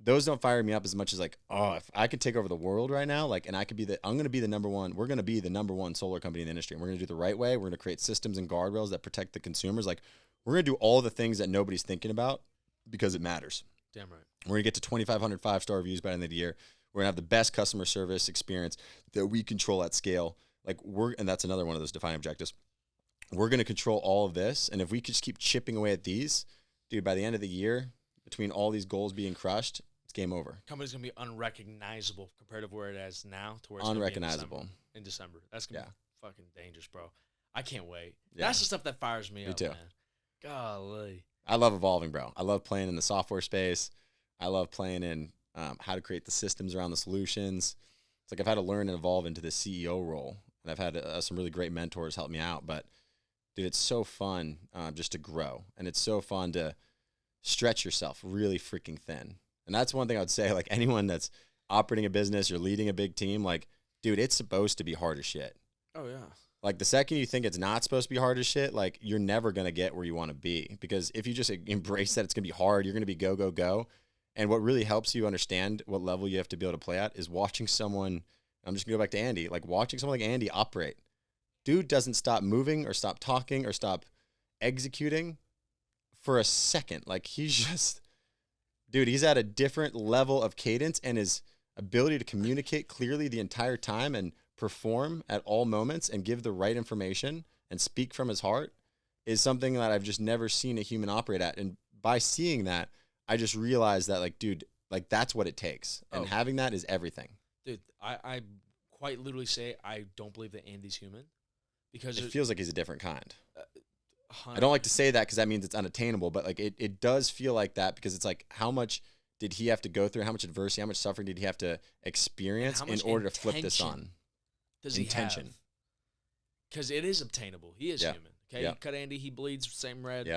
those don't fire me up as much as like, oh, if I could take over the world right now, like, and I could I'm going to be the number one, we're going to be the number one solar company in the industry. And we're going to do it the right way. We're going to create systems and guardrails that protect the consumers. Like, we're going to do all the things that nobody's thinking about because it matters. Damn right. We're going to get to 2,500 5-star reviews by the end of the year. We're going to have the best customer service experience that we control at scale. Like, and that's another one of those defining objectives. We're going to control all of this. And if we could just keep chipping away at these, dude, by the end of the year, between all these goals being crushed, it's game over. Company's going to be unrecognizable compared to where it is now to where it's unrecognizable in December. That's going to be fucking dangerous, bro. I can't wait. Yeah. That's the stuff that fires me up, too. man. Golly. I love evolving, bro. I love playing in the software space. I love playing in how to create the systems around the solutions. It's like I've had to learn and evolve into the CEO role, and I've had some really great mentors help me out. But, dude, it's so fun just to grow, and it's so fun to stretch yourself really freaking thin. And that's one thing I would say, like, anyone that's operating a business or leading a big team, like, dude, it's supposed to be hard as shit. Oh, yeah. Like, the second you think it's not supposed to be hard as shit, like, you're never going to get where you want to be. Because if you just embrace that it's going to be hard, you're going to be go, go, go. And what really helps you understand what level you have to be able to play at is watching someone, I'm just going to go back to Andy, like watching someone like Andy operate. Dude doesn't stop moving or stop talking or stop executing for a second. Like, he's just, dude, he's at a different level of cadence, and his ability to communicate clearly the entire time and perform at all moments and give the right information and speak from his heart is something that I've just never seen a human operate at. And by seeing that, I just realized that, like, dude, like, that's what it takes. And having that is everything. Dude, I quite literally say I don't believe that Andy's human. Because it feels like he's a different kind. 100%. I don't like to say that because that means it's unattainable, but like it does feel like that because it's like, how much did he have to go through? How much adversity, how much suffering did he have to experience in order to flip this on? Does he have? Because it is obtainable. He is human. Okay, you cut Andy, he bleeds the same red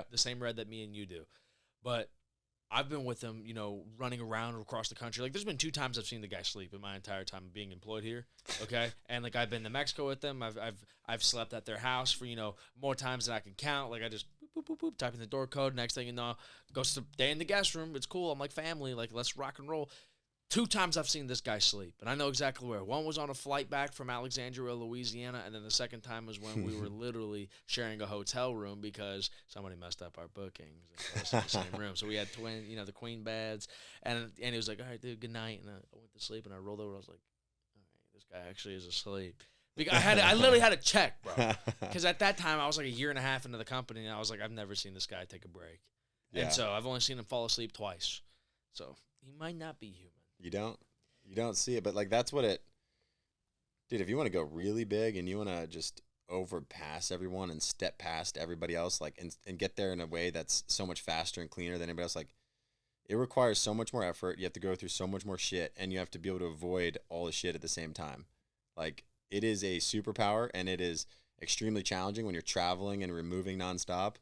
that me and you do. But I've been with him, running around across the country. Like, there's been 2 times I've seen the guy sleep in my entire time of being employed here. Okay, and like I've been to Mexico with them. I've slept at their house for more times than I can count. Like, I just boop boop boop type in the door code. Next thing you know, go stay in the guest room. It's cool. I'm like family. Like, let's rock and roll. 2 times I've seen this guy sleep, and I know exactly where. One was on a flight back from Alexandria, Louisiana, and then the second time was when we were literally sharing a hotel room because somebody messed up our bookings and put us in the same room. So we had twin, the queen beds, and he was like, "All right, dude, good night," and I went to sleep, and I rolled over. I was like, "All right, this guy actually is asleep." Because I literally had to check, bro, because at that time I was like a year and a half into the company, and I was like, I've never seen this guy take a break, and so I've only seen him fall asleep twice, so he might not be human. You don't see it, but like that's what it, dude, if you want to go really big and you want to just overpass everyone and step past everybody else, like, and get there in a way that's so much faster and cleaner than anybody else, like, it requires so much more effort. You have to go through so much more shit, and you have to be able to avoid all the shit at the same time. Like, it is a superpower, and it is extremely challenging when you're traveling and moving nonstop.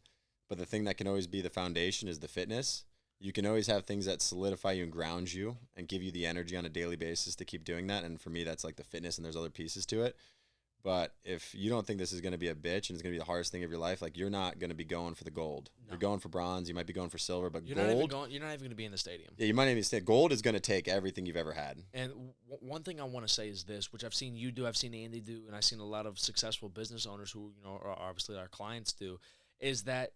But the thing that can always be the foundation is the fitness. You can always have things that solidify you and ground you and give you the energy on a daily basis to keep doing that. And for me, that's like the fitness, and there's other pieces to it. But if you don't think this is going to be a bitch and it's going to be the hardest thing of your life, like, you're not going to be going for the gold. No. You're going for bronze. You might be going for silver, but you're gold. You're not even going to be in the stadium. Yeah, you might not even stay. Gold is going to take everything you've ever had. And one thing I want to say is this, which I've seen you do, I've seen Andy do, and I've seen a lot of successful business owners who are obviously our clients do, is that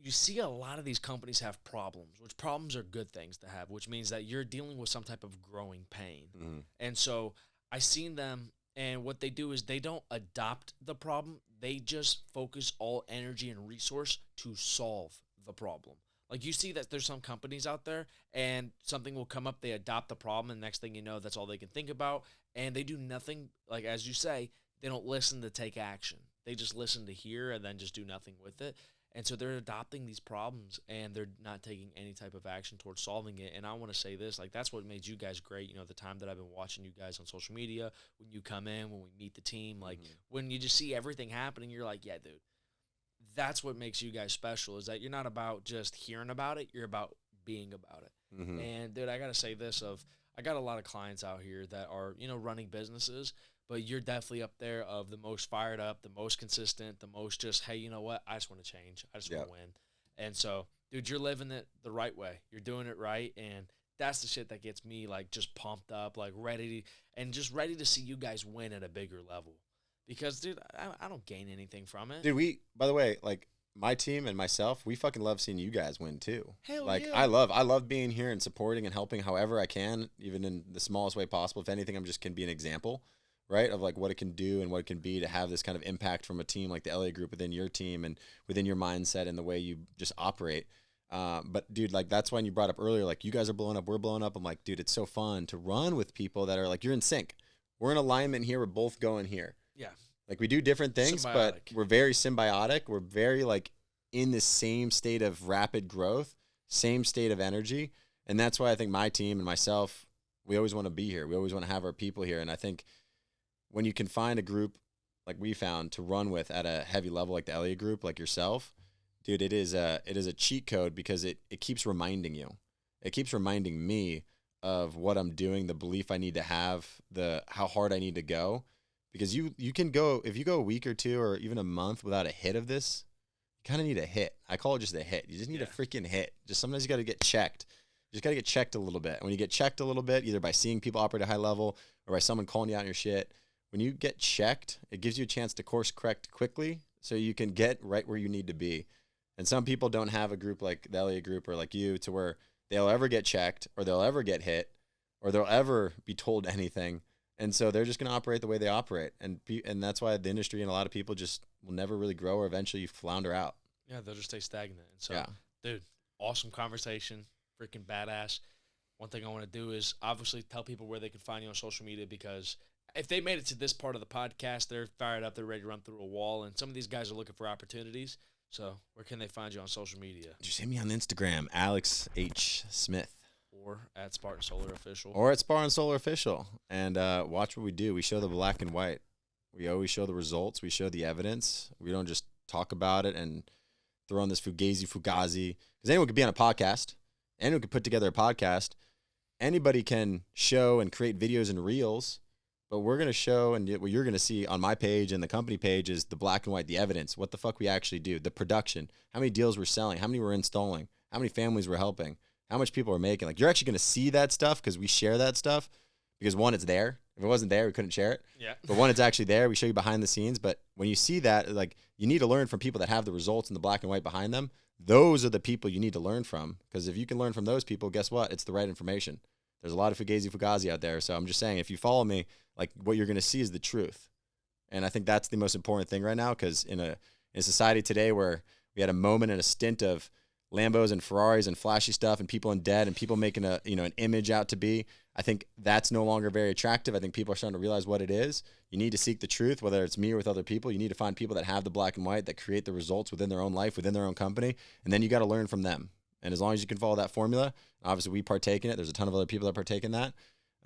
you see a lot of these companies have problems, which problems are good things to have, which means that you're dealing with some type of growing pain. Mm-hmm. And so I seen them, and what they do is they don't adopt the problem. They just focus all energy and resource to solve the problem. Like, you see that there's some companies out there, and something will come up, they adopt the problem, and next thing you know, that's all they can think about, and they do nothing, like, as you say, they don't listen to take action. They just listen to hear and then just do nothing with it. And so they're adopting these problems and they're not taking any type of action towards solving it. And I want to say this, like, that's what made you guys great. You know, the time that I've been watching you guys on social media, when you come in, when we meet the team, like when you just see everything happening, you're like, yeah, dude, that's what makes you guys special, is that you're not about just hearing about it. You're about being about it. And dude, I got to say this I got a lot of clients out here that are, you know, running businesses, but you're definitely up there of the most fired up, the most consistent, the most just, hey, you know what? I just want to change. I just want to win. And so, dude, you're living it the right way. You're doing it right. And that's the shit that gets me, like, just pumped up, like, ready to see you guys win at a bigger level. Because, dude, I don't gain anything from it. Dude, by the way, like, my team and myself, we fucking love seeing you guys win too. Hell like, yeah. I love being here and supporting and helping however I can, even in the smallest way possible. If anything, I'm just can be an example, right, of like what it can do and what it can be to have this kind of impact from a team like the LA group within your team and within your mindset and the way you just operate. But dude, like, that's when you brought up earlier, like, you guys are blowing up, we're blowing up. I'm like, dude, it's so fun to run with people that are like, you're in sync. We're in alignment here. We're both going here. Yeah. Like, we do different things, but we're very symbiotic. We're very, like, in the same state of rapid growth, same state of energy. And that's why I think my team and myself, we always want to be here. We always want to have our people here. And I think when you can find a group like we found to run with at a heavy level, like the Elliott group, like yourself, dude, it is a cheat code, because it keeps reminding you. It keeps reminding me of what I'm doing, the belief I need to have, how hard I need to go. Because you can go, if you go a week or two or even a month without a hit of this, you kind of need a hit. I call it just a hit. You just need a freaking hit. Just sometimes you got to get checked. You just got to get checked a little bit. When you get checked a little bit, either by seeing people operate at a high level or by someone calling you out on your shit, when you get checked, it gives you a chance to course correct quickly so you can get right where you need to be. And some people don't have a group like the Elliott group or like you to where they'll ever get checked or they'll ever get hit or they'll ever be told anything. And so they're just going to operate the way they operate. And that's why the industry and a lot of people just will never really grow, or eventually you flounder out. Yeah, they'll just stay stagnant. And so, dude, awesome conversation, freaking badass. One thing I want to do is obviously tell people where they can find you on social media, because if they made it to this part of the podcast, they're fired up, they're ready to run through a wall, and some of these guys are looking for opportunities. So where can they find you on social media? Just hit me on Instagram, Alex H. Smith. Or at Spartan Solar Official. Or at Spartan Solar Official. And watch what we do. We show the black and white. We always show the results. We show the evidence. We don't just talk about it and throw on this fugazi. Because anyone could be on a podcast. Anyone could put together a podcast. Anybody can show and create videos and reels. But we're going to show, and what you're going to see on my page and the company page is the black and white, the evidence, what the fuck we actually do, the production, how many deals we're selling, how many we're installing, how many families we're helping, how much people are making. Like, you're actually going to see that stuff because we share that stuff. Because one, it's there. If it wasn't there, we couldn't share it. Yeah. But one, it's actually there. We show you behind the scenes. But when you see that, like, you need to learn from people that have the results and the black and white behind them. Those are the people you need to learn from. Because if you can learn from those people, guess what? It's the right information. There's a lot of fugazi out there. So I'm just saying, if you follow me, like, what you're going to see is the truth. And I think that's the most important thing right now. Because in a society today where we had a moment and a stint of Lambos and Ferraris and flashy stuff and people in debt and people making an image out to be, I think that's no longer very attractive. I think people are starting to realize what it is. You need to seek the truth, whether it's me or with other people. You need to find people that have the black and white, that create the results within their own life, within their own company. And then you got to learn from them. And as long as you can follow that formula, obviously we partake in it. There's a ton of other people that partake in that.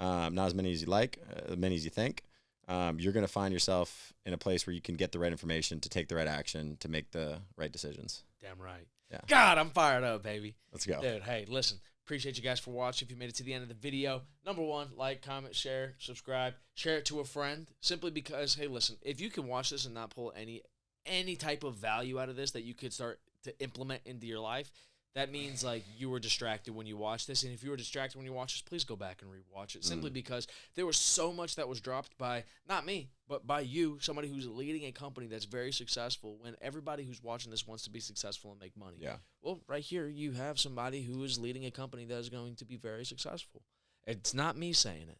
Not as many as you like, as many as you think. You're going to find yourself in a place where you can get the right information to take the right action, to make the right decisions. Damn right. Yeah. God, I'm fired up, baby. Let's go. Dude, hey, listen. Appreciate you guys for watching. If you made it to the end of the video, number one, like, comment, share, subscribe. Share it to a friend, simply because, hey, listen, if you can watch this and not pull any type of value out of this that you could start to implement into your life, that means, like, you were distracted when you watched this. And if you were distracted when you watched this, please go back and rewatch it. Simply because there was so much that was dropped by, not me, but by you, somebody who's leading a company that's very successful, when everybody who's watching this wants to be successful and make money. Yeah. Well, right here, you have somebody who is leading a company that is going to be very successful. It's not me saying it.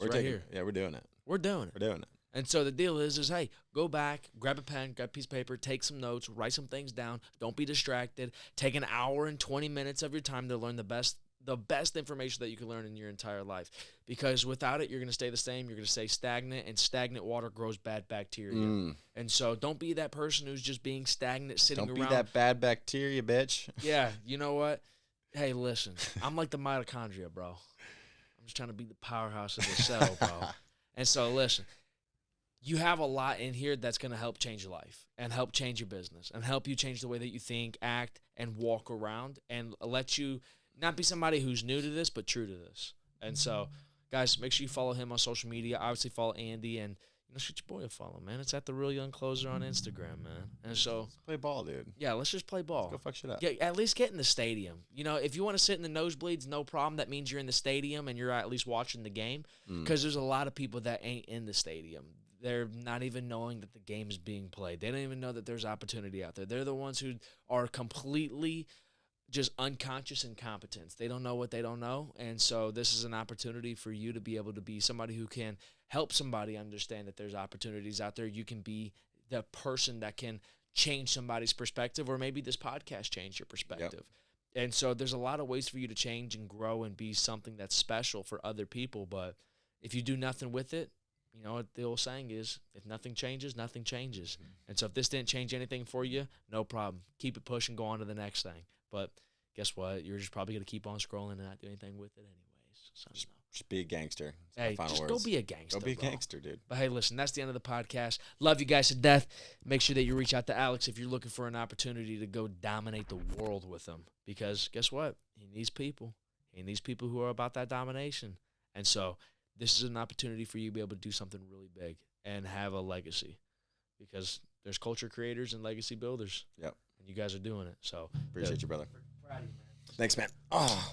We're right here. Yeah, we're doing it. We're doing it. We're doing it. And so the deal is, hey, go back, grab a pen, grab a piece of paper, take some notes, write some things down. Don't be distracted. Take an hour and 20 minutes of your time to learn the best the best information that you can learn in your entire life, because without it, you're going to stay the same. You're going to stay stagnant, and stagnant water grows bad bacteria. And so don't be that person who's just being stagnant, sitting around. Don't be that bad bacteria, bitch. Yeah, you know what? Hey, listen, I'm like the mitochondria, bro. I'm just trying to be the powerhouse of the cell, bro. And so listen, you have a lot in here that's going to help change your life and help change your business and help you change the way that you think, act, and walk around, and let you not be somebody who's new to this, but true to this. And so, guys, make sure you follow him on social media. Obviously, follow Andy, and shoot your boy a follow, man. It's at The Real Young Closer on Instagram, man. And so, let's play ball, dude. Yeah, let's just play ball. Let's go fuck shit up. Yeah, at least get in the stadium. If you want to sit in the nosebleeds, no problem. That means you're in the stadium and you're at least watching the game, because there's a lot of people that ain't in the stadium. They're not even knowing that the game is being played. They don't even know that there's opportunity out there. They're the ones who are completely just unconscious incompetence. They don't know what they don't know. And so this is an opportunity for you to be able to be somebody who can help somebody understand that there's opportunities out there. You can be the person that can change somebody's perspective, or maybe this podcast changed your perspective. Yep. And so there's a lot of ways for you to change and grow and be something that's special for other people. But if you do nothing with it, what the old saying is, if nothing changes, nothing changes. And so if this didn't change anything for you, no problem. Keep it pushing, go on to the next thing. But guess what? You're just probably going to keep on scrolling and not do anything with it anyways. So, just be a gangster. Hey, just go be a gangster. Go be a gangster, dude. But hey, listen, that's the end of the podcast. Love you guys to death. Make sure that you reach out to Alex if you're looking for an opportunity to go dominate the world with him. Because guess what? He needs people. He needs people who are about that domination. And so this is an opportunity for you to be able to do something really big and have a legacy, because there's culture creators and legacy builders. Yep. And you guys are doing it. So appreciate you, brother. Proud of you, man. Thanks, man. Oh.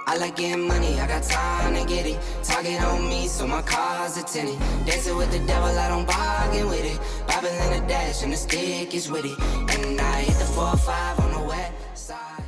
I like getting money, I got time to get it. Target on me, so my car's a tinted. Dancing with the devil, I don't bargain with it. Bobbing in a dash, and the stick is with it. And I hit the 4-5 on the west side.